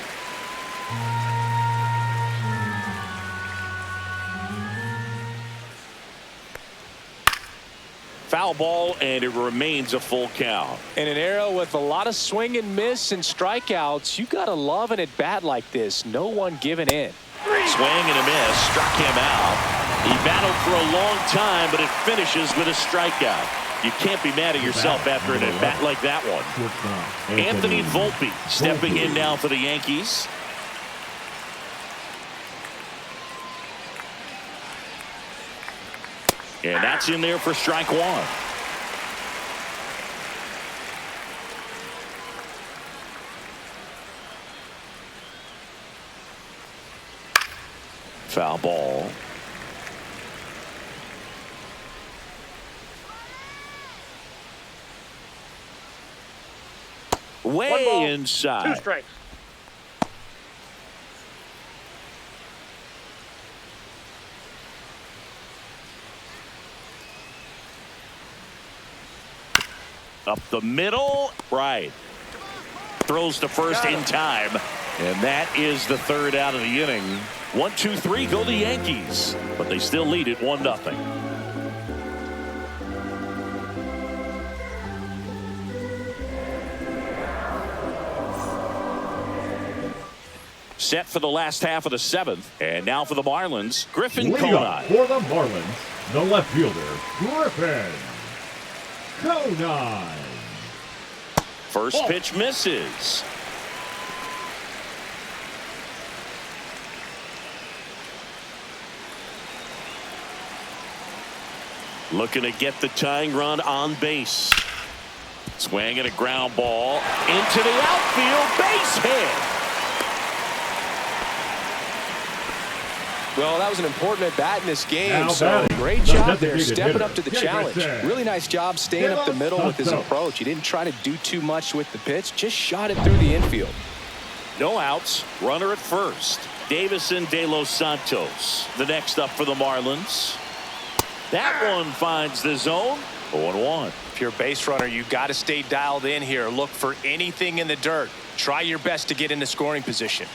Foul ball, and it remains a full count. In an era with a lot of swing and miss and strikeouts, you got to love an at-bat like this. No one giving in. Swing and a miss. Struck him out. He battled for a long time, but it finishes with a strikeout. You can't be mad at yourself after an at-bat like that one. Anthony Volpe stepping in now for the Yankees. And that's in there for strike one. Foul ball. Way inside. 2 strikes. Up the middle. Right. Throws to first in time. And that is the third out of the inning. 1, 2, 3 go the Yankees. But they still lead it 1-0. Set for the last half of the 7th. And now for the Marlins, Griffin Conine. For the Marlins, the left fielder, Griffin Conine. First pitch misses. Looking to get the tying run on base. Swing and a ground ball into the outfield. Base hit. Well, that was an important at-bat in this game, so great job there, stepping up to the challenge. Really nice job staying up the middle with his approach. He didn't try to do too much with the pitch, just shot it through the infield. No outs, runner at first. Davison de los Santos, the next up for the Marlins. That one finds the zone. 0-1. If you're a base runner, you got to stay dialed in here. Look for anything in the dirt. Try your best to get into scoring position.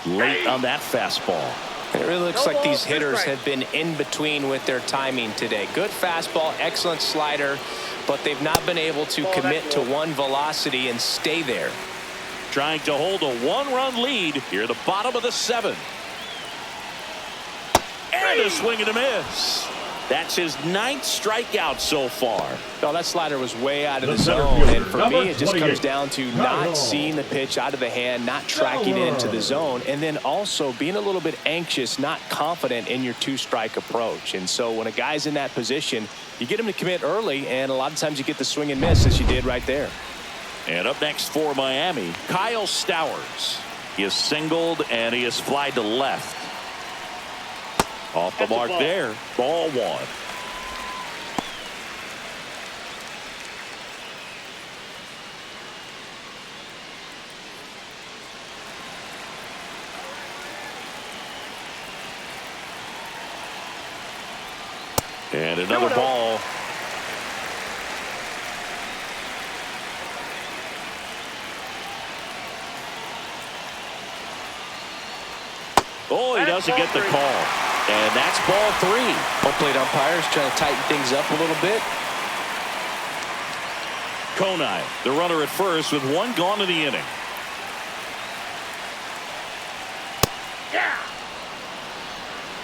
Late on that fastball. And it really looks like these hitters have been in between with their timing today. Good fastball, excellent slider, but they've not been able to commit to one velocity and stay there. Trying to hold a 1-run lead here at the bottom of the 7th. And a swing and a miss. That's his 9th strikeout so far. Oh, that slider was way out of the zone, and for me it just comes down to not seeing the pitch out of the hand, not tracking it into the zone, and then also being a little bit anxious, not confident in your 2-strike approach. And so when a guy's in that position, you get him to commit early, and a lot of times you get the swing and miss as you did right there. And up next for Miami, Kyle Stowers. He is singled and he is flied to left. Off the mark there. Ball 1. And another ball. Oh, he doesn't get the call. And that's ball 3. Home plate umpires trying to tighten things up a little bit. Conine, the runner at first with 1 gone in the inning.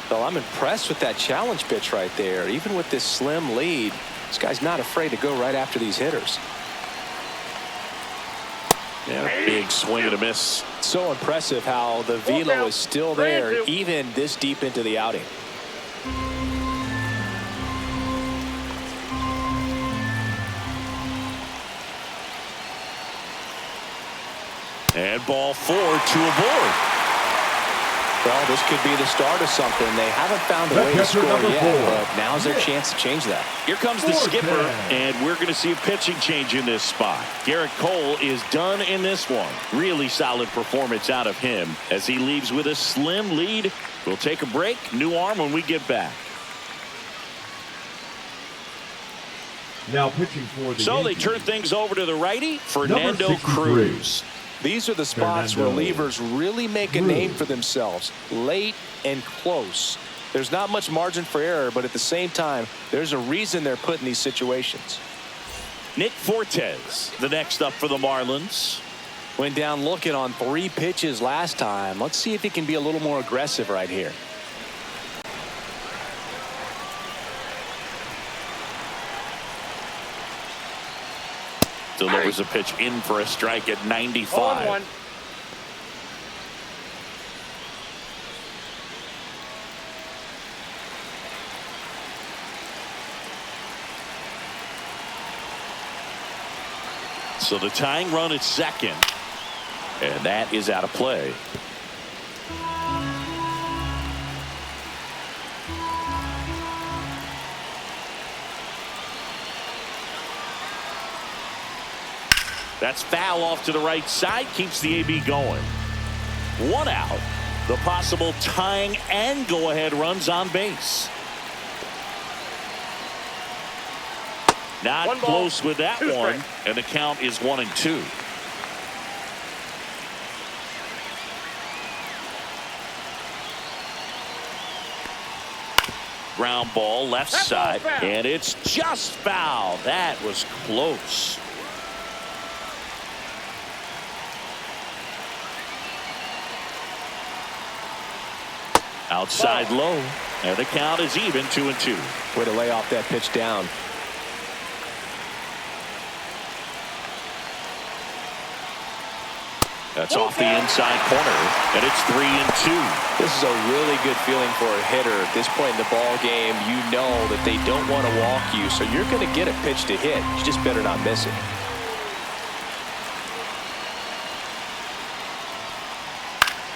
Well, I'm impressed with that challenge pitch right there. Even with this slim lead, this guy's not afraid to go right after these hitters. Yeah, big swing and a miss. So impressive how the velo is still there even this deep into the outing. And ball 4, 2 aboard. Well, this could be the start of something. They haven't found a way to score yet, but now's their chance to change that. Here comes the skipper, and we're going to see a pitching change in this spot. Garrett Cole is done in this one. Really solid performance out of him as he leaves with a slim lead. We'll take a break. New arm when we get back. Now pitching for the So Yankees. they turn things over to the righty, Fernando Cruz. These are the spots where relievers really make a name for themselves, late and close. There's not much margin for error, but at the same time, there's a reason they're put in these situations. Nick Fortes, the next up for the Marlins. Went down looking on 3 pitches last time. Let's see if he can be a little more aggressive right here. Delivers a pitch in for a strike at 95. 0-1. So the tying run at second, and that is out of play. That's foul off to the right side, keeps the AB going. 1 out. The possible tying and go-ahead runs on base. Not One ball, close with that 2 one, strikes. and the count is 1-2. Ground ball left That side, ball's foul. and it's just foul. That was close. Outside low, and the count is even 2-2. Way to lay off that pitch down. That's off the inside corner, and it's 3-2. This is a really good feeling for a hitter. At this point in the ball game, you know that they don't want to walk you, so you're going to get a pitch to hit. You just better not miss it.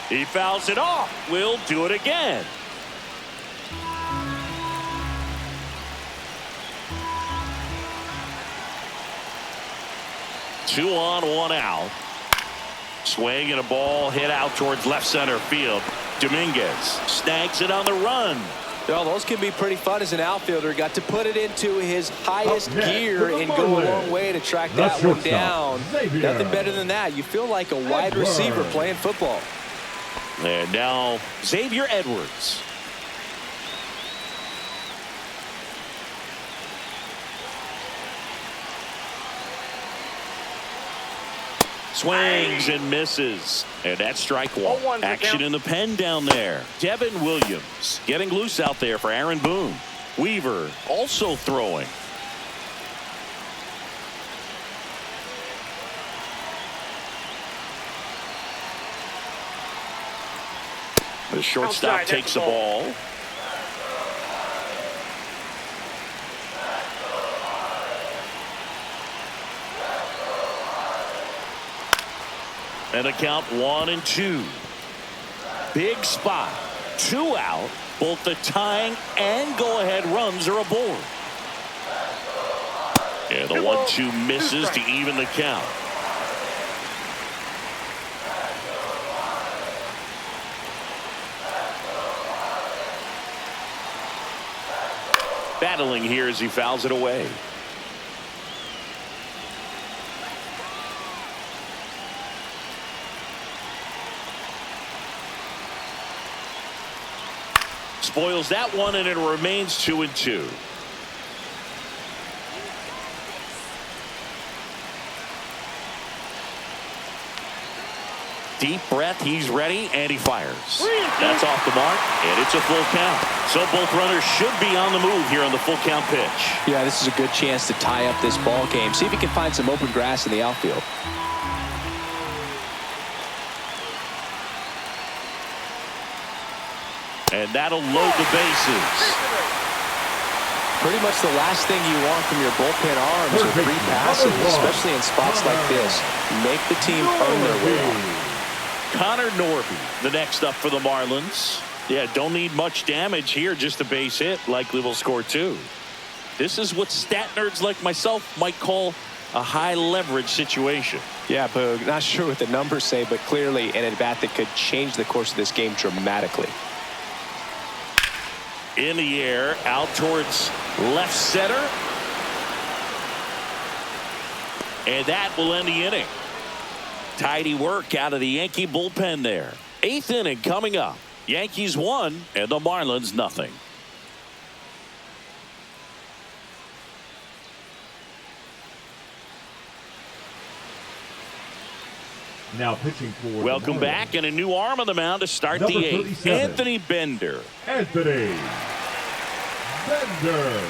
He fouls it off. We'll do it again. Two on, 1 out. Swing and a ball hit out towards left center field. Dominguez snags it on the run. Well, those can be pretty fun as an outfielder. Got to put it into his highest gear and go a long way to track that one down. Nothing better than that. You feel like a wide receiver playing football. And now Xavier Edwards. Swings and misses. And that's strike 1. 0-1 Action count. in the pen down there. Devin Williams getting loose out there for Aaron Boone. Weaver also throwing. The shortstop Outside, takes the that's the ball. ball. And a count 1-2. Big spot. 2 out. Both the tying and go-ahead runs are aboard. And the 1-2 misses to even the count. Battling here as he fouls it away. Spoils that one, and it remains 2-2. Deep breath, he's ready, and he fires. That's off the mark, and it's a full count. So both runners should be on the move here on the full count pitch. Yeah, this is a good chance to tie up this ball game. See if he can find some open grass in the outfield. And that'll load the bases. Pretty much the last thing you want from your bullpen arms are 3 passes, especially in spots like this. Make the team earn their way. Connor Norby, the next up for the Marlins. Yeah, don't need much damage here, just a base hit. Likely will score 2. This is what stat nerds like myself might call a high leverage situation. Yeah, Boog, not sure what the numbers say, but clearly an at-bat that could change the course of this game dramatically. In the air, out towards left center. And that will end the inning. Tidy work out of the Yankee bullpen there. 8th inning coming up. Yankees 1 and the Marlins nothing. Now pitching for welcome back, and a new arm on the mound to start the 8th. Anthony Bender. Anthony Bender.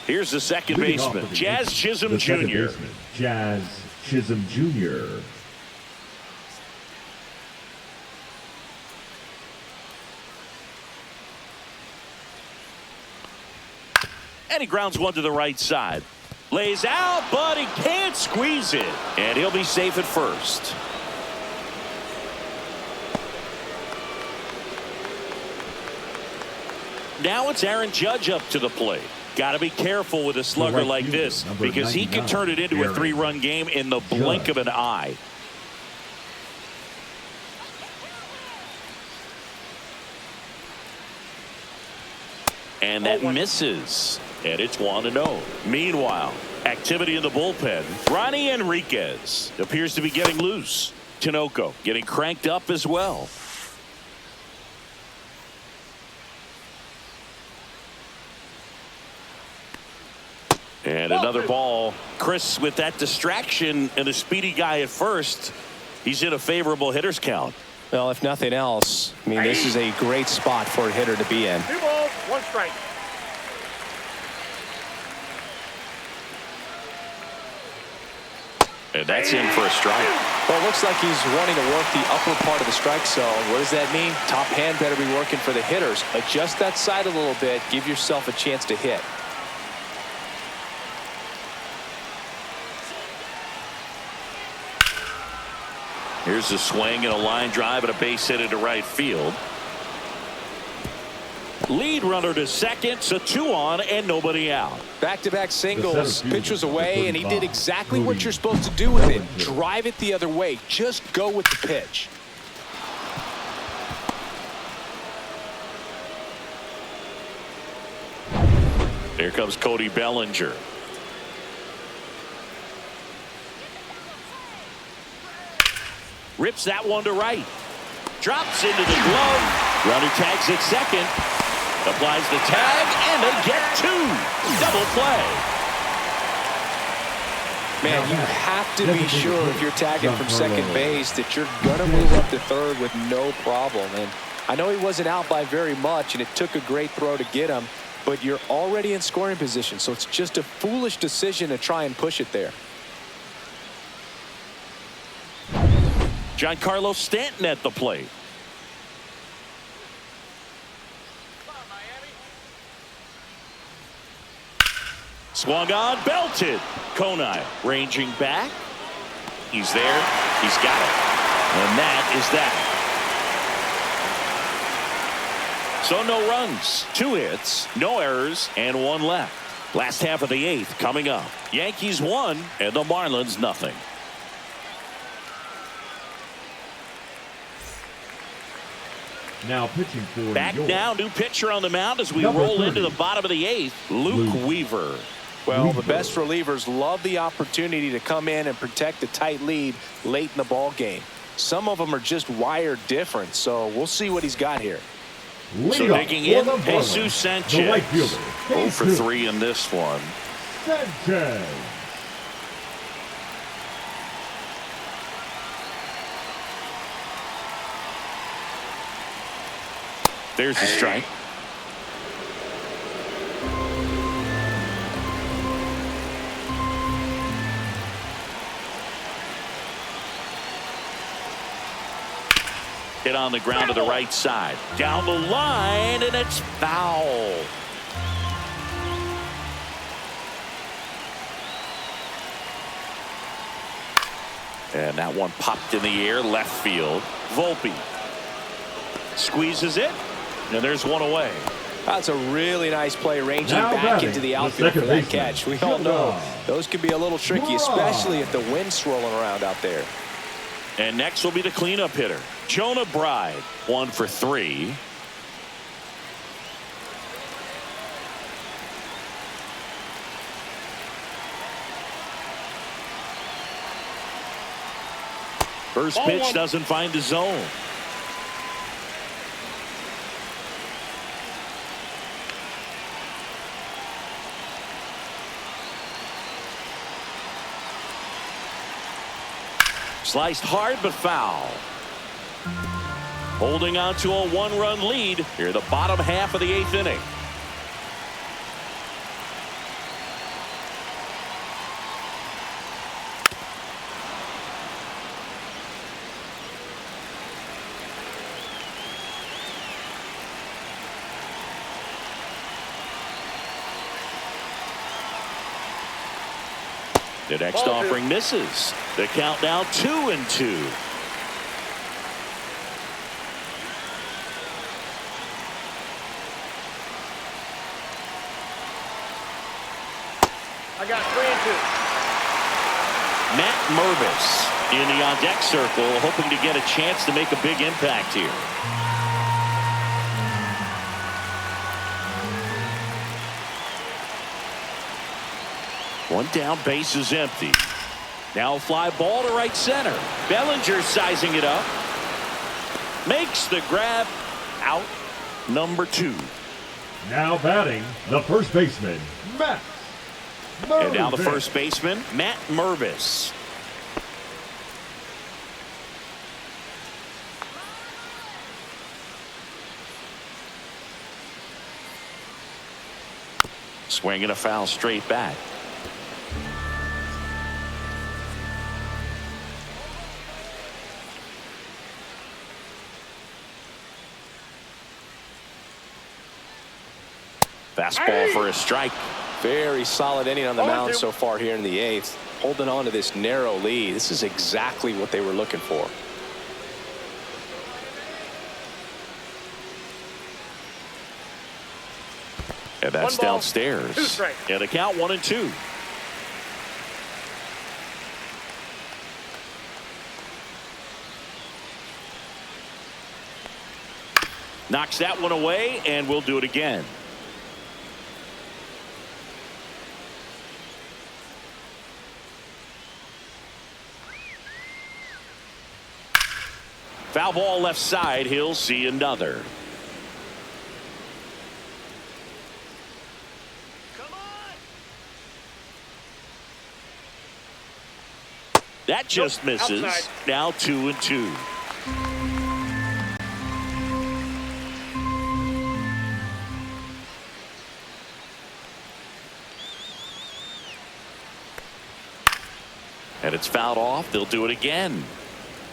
Here's the second baseman, Jazz Chisholm Jr. Jazz Chisholm Jr. And he grounds one to the right side. Lays out, but he can't squeeze it. And he'll be safe at first. Now it's Aaron Judge up to the plate. Got to be careful with a slugger like this, because he can turn it into a 3-run game in the blink of an eye. And that misses. And it's 1-0. Meanwhile, activity in the bullpen. Ronnie Enriquez appears to be getting loose. Tinoco getting cranked up as well. And another ball. Chris, with that distraction and a speedy guy at first, he's in a favorable hitter's count. Well, if nothing else, I mean, this is a great spot for a hitter to be in. 2 balls, 1 strike. And that's in for a strike. Well, it looks like he's wanting to work the upper part of the strike zone. What does that mean? Top hand better be working for the hitters. Adjust that side a little bit. Give yourself a chance to hit. Here's a swing and a line drive and a base hit into right field. Lead runner to second, so 2 on and nobody out. Back-to-back singles. Pitch was away, and he did exactly what you're supposed to do with it. Drive it the other way. Just go with the pitch. Here comes Cody Bellinger. Rips that one to right. Drops into the glove. Runner tags at second. Applies the tag, and they get 2. Double play. Man, you have to be sure if you're tagging from second base that you're going to move up to third with no problem. And I know he wasn't out by very much, and it took a great throw to get him, but you're already in scoring position, so it's just a foolish decision to try and push it there. Giancarlo Stanton at the plate. Swung on, belted. Konai ranging back. He's there. He's got it. And that is that. So no runs, 2 hits, no errors, and 1 left. Last half of the 8th coming up. Yankees 1 and the Marlins nothing. Now pitching for back now, new pitcher on the mound as we roll into the bottom of the 8th. Luke Weaver. Well, the best relievers love the opportunity to come in and protect a tight lead late in the ball game. Some of them are just wired different, so we'll see what he's got here. So digging in, Jesus Sanchez. 0 for 3 in this one. Sanchez. There's the strike. Hit on the ground to the right side. Down the line, and it's foul. And that one popped in the air, left field. Volpe squeezes it, and there's one away. That's a really nice play, ranging Now back into the outfield for that catch. We all know those can be a little tricky, especially if the wind's swirling around out there. And next will be the cleanup hitter, Jonah Bride, 1 for 3. First pitch doesn't find the zone. Sliced hard but foul. Holding on to a 1-run lead here, the bottom half of the 8th inning. The next offering misses. The count now 2-2. I got 3-2. Matt Mervis in the on-deck circle, hoping to get a chance to make a big impact here. One down, base is empty. Now a fly ball to right center. Bellinger sizing it up. Makes the grab. Out number 2. Now batting, the first baseman, Matt Mervis. And now the first baseman, Matt Mervis. Swinging a foul straight back. Fastball for a strike. Very solid inning on the mound so far here in the 8th. Holding on to this narrow lead. This is exactly what they were looking for. And that's downstairs. And the count 1-2. Knocks that one away, and we'll do it again. Foul ball left side. He'll see another. That just misses. Outside. Now 2-2. And it's fouled off. They'll do it again.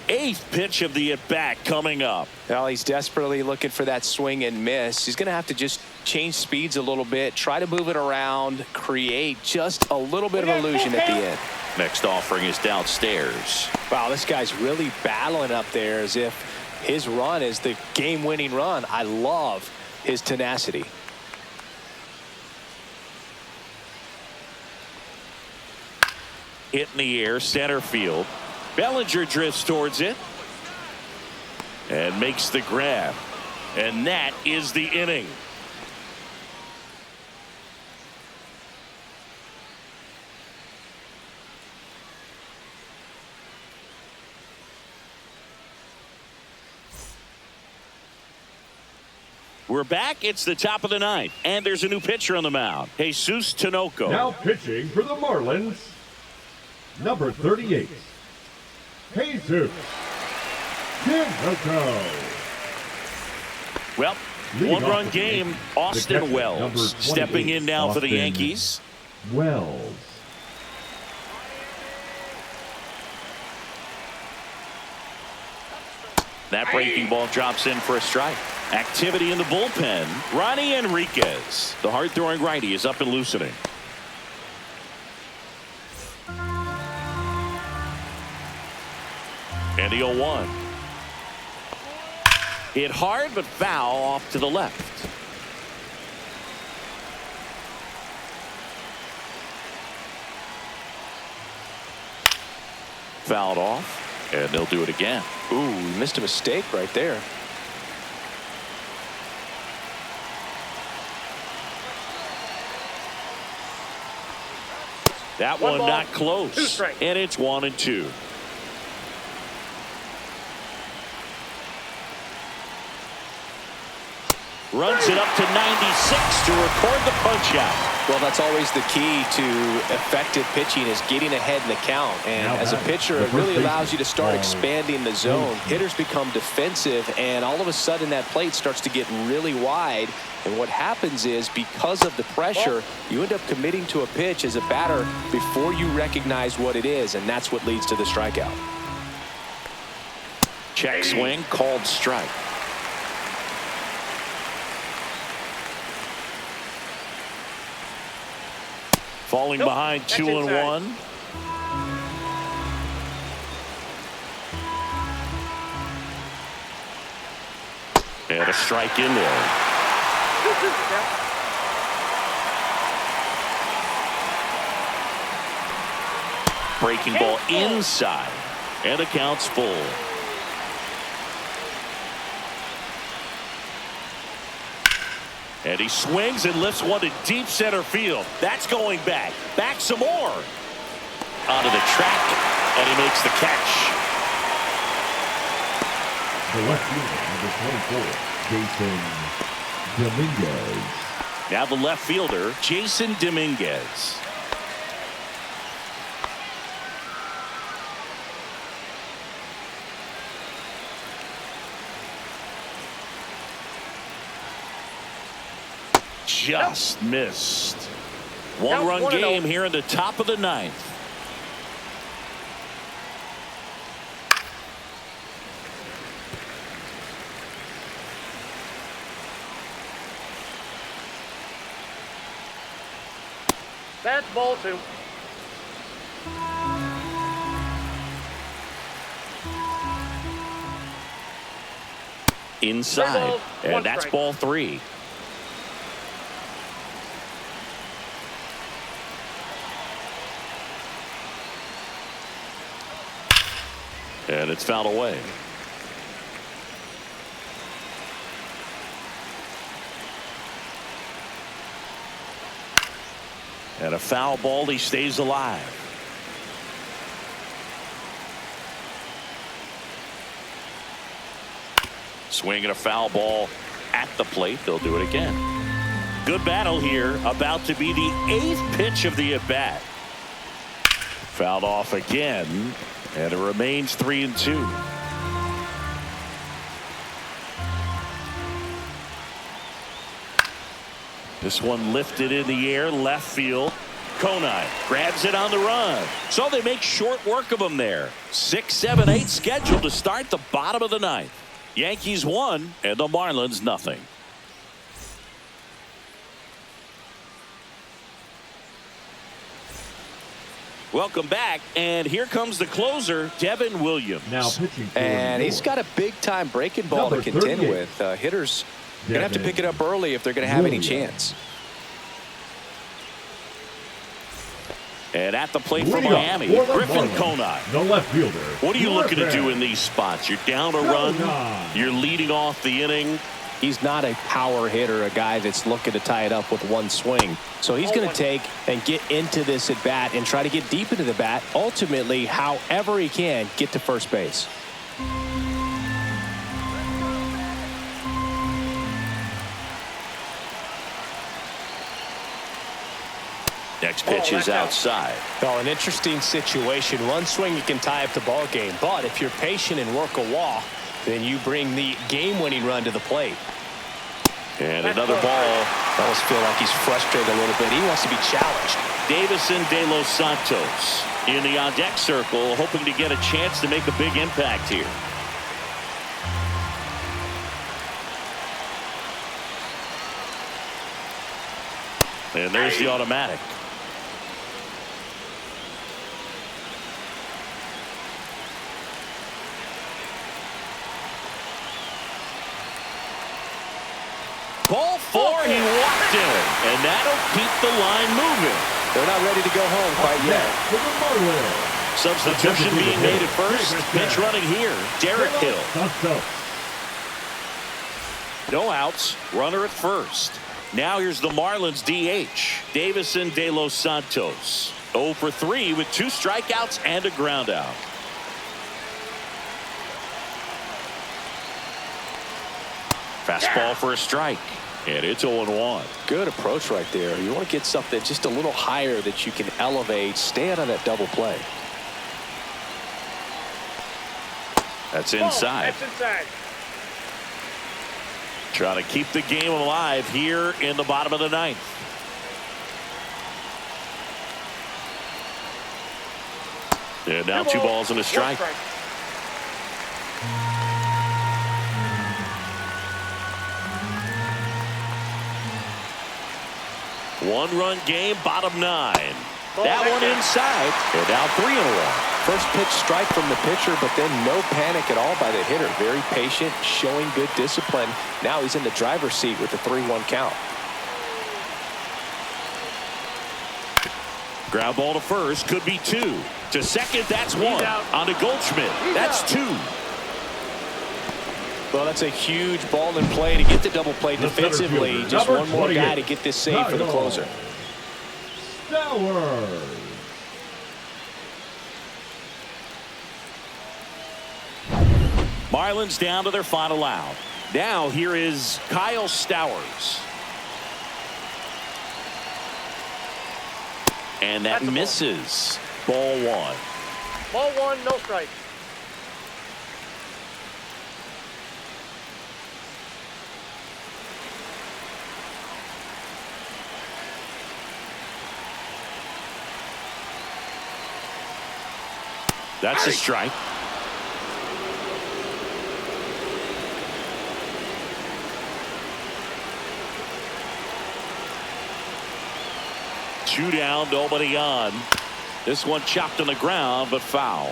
8th pitch of the at-bat coming up. Well, he's desperately looking for that swing and miss. He's going to have to just change speeds a little bit, try to move it around, create just a little bit of illusion at the end. Next offering is downstairs. Wow, this guy's really battling up there as if his run is the game-winning run. I love his tenacity. Hit in the air, center field. Bellinger drifts towards it and makes the grab. And that is the inning. We're back. It's the top of the 9th, and there's a new pitcher on the mound, Jesus Tinoco. Now pitching for the Marlins, number 38, Jesus Tinoco. Well, one-run game. Austin Wells stepping in now for the Yankees. Wells. That breaking ball drops in for a strike. Activity in the bullpen. Ronnie Enriquez. The hard-throwing righty is up and loosening. And the 0-1. Hit hard, but foul off to the left. Fouled off, and they'll do it again. Ooh, missed a mistake right there. That one not close, and it's 1-2. Runs it up to 96 to record the punch out. Well, that's always the key to effective pitching, is getting ahead in the count. And as a pitcher, it really allows you to start expanding the zone. Hitters become defensive, and all of a sudden that plate starts to get really wide. And what happens is, because of the pressure, you end up committing to a pitch as a batter before you recognize what it is, and that's what leads to the strikeout. Check swing, called strike. Falling behind 2-1. And a strike in there. Breaking ball inside, and the count's full. And he swings and lifts one to deep center field. That's going back. Back some more. Onto the track, and he makes the catch. The left fielder, number 24, Jason Dominguez. Now the left fielder, Jason Dominguez. Just missed. One-run game here in the top of the ninth. That's ball 2. Inside, and that's ball 3. And it's fouled away. And a foul ball, he stays alive. Swinging a foul ball at the plate. They'll do it again. Good battle here. About to be the 8th pitch of the at-bat. Fouled off again. And it remains 3-2. This one lifted in the air, left field. Konai grabs it on the run. So they make short work of him there. 6, 7, 8 scheduled to start the bottom of the ninth. Yankees 1 and the Marlins nothing. Welcome back, and here comes the closer, Devin Williams. Now pitching for and he's got a big-time breaking ball to contend with. Hitters going to have to pick it up early if they're going to have any chance. And at the plate for Miami, Griffin Konai. The left fielder. What are you looking to do in these spots? You're down a run. You're leading off the inning. He's not a power hitter, a guy that's looking to tie it up with one swing. So he's going to take and get into this at bat and try to get deep into the bat. Ultimately, however he can, get to first base. Next pitch is outside. Well, an interesting situation. One swing you can tie up the ball game, but if you're patient and work a walk, then you bring the game-winning run to the plate. And another ball. I almost feel like he's frustrated a little bit. He wants to be challenged. Davison de los Santos in the on-deck circle, hoping to get a chance to make a big impact here. And there's the automatic. Ball 4, he walked in, and that'll keep the line moving. They're not ready to go home quite yet. Substitution being made at first. Pitch running here, Derek Hill. No outs, runner at first. Now here's the Marlins DH, Davison De Los Santos. 0 for 3 with 2 strikeouts and a ground out. Fastball for a strike. And it's 0-1. Good approach right there. You want to get something just a little higher that you can elevate. Stay out of that double play. That's inside. That's inside. Trying to keep the game alive here in the bottom of the 9th. And now 2 balls and a strike. One-run game, bottom 9. That one inside, and now 3 in a row. First pitch strike from the pitcher, but then no panic at all by the hitter. Very patient, showing good discipline. Now he's in the driver's seat with the 3-1 count. Ground ball to first, could be 2. To second, that's 1. On to Goldschmidt, that's 2. Well, that's a huge ball in play to get the double play defensively. Just one more guy to get this save for the closer. Marlins down to their final out. Now here is Kyle Stowers. And that misses. Ball 1. Ball 1, no strike. That's a strike. Two down, nobody on. This one chopped on the ground, but foul.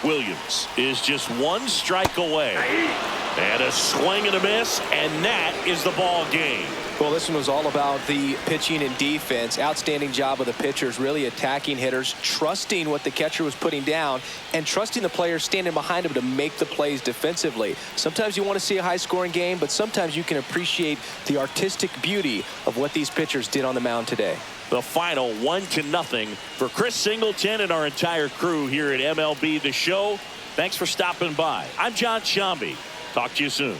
Williams is just 1 strike away. And a swing and a miss, and that is the ball game. Well, this one was all about the pitching and defense. Outstanding job of the pitchers, really attacking hitters, trusting what the catcher was putting down, and trusting the players standing behind him to make the plays defensively. Sometimes you want to see a high-scoring game, but sometimes you can appreciate the artistic beauty of what these pitchers did on the mound today. The final 1-0 for Chris Singleton and our entire crew here at MLB The Show. Thanks for stopping by. I'm John Shambi. Talk to you soon.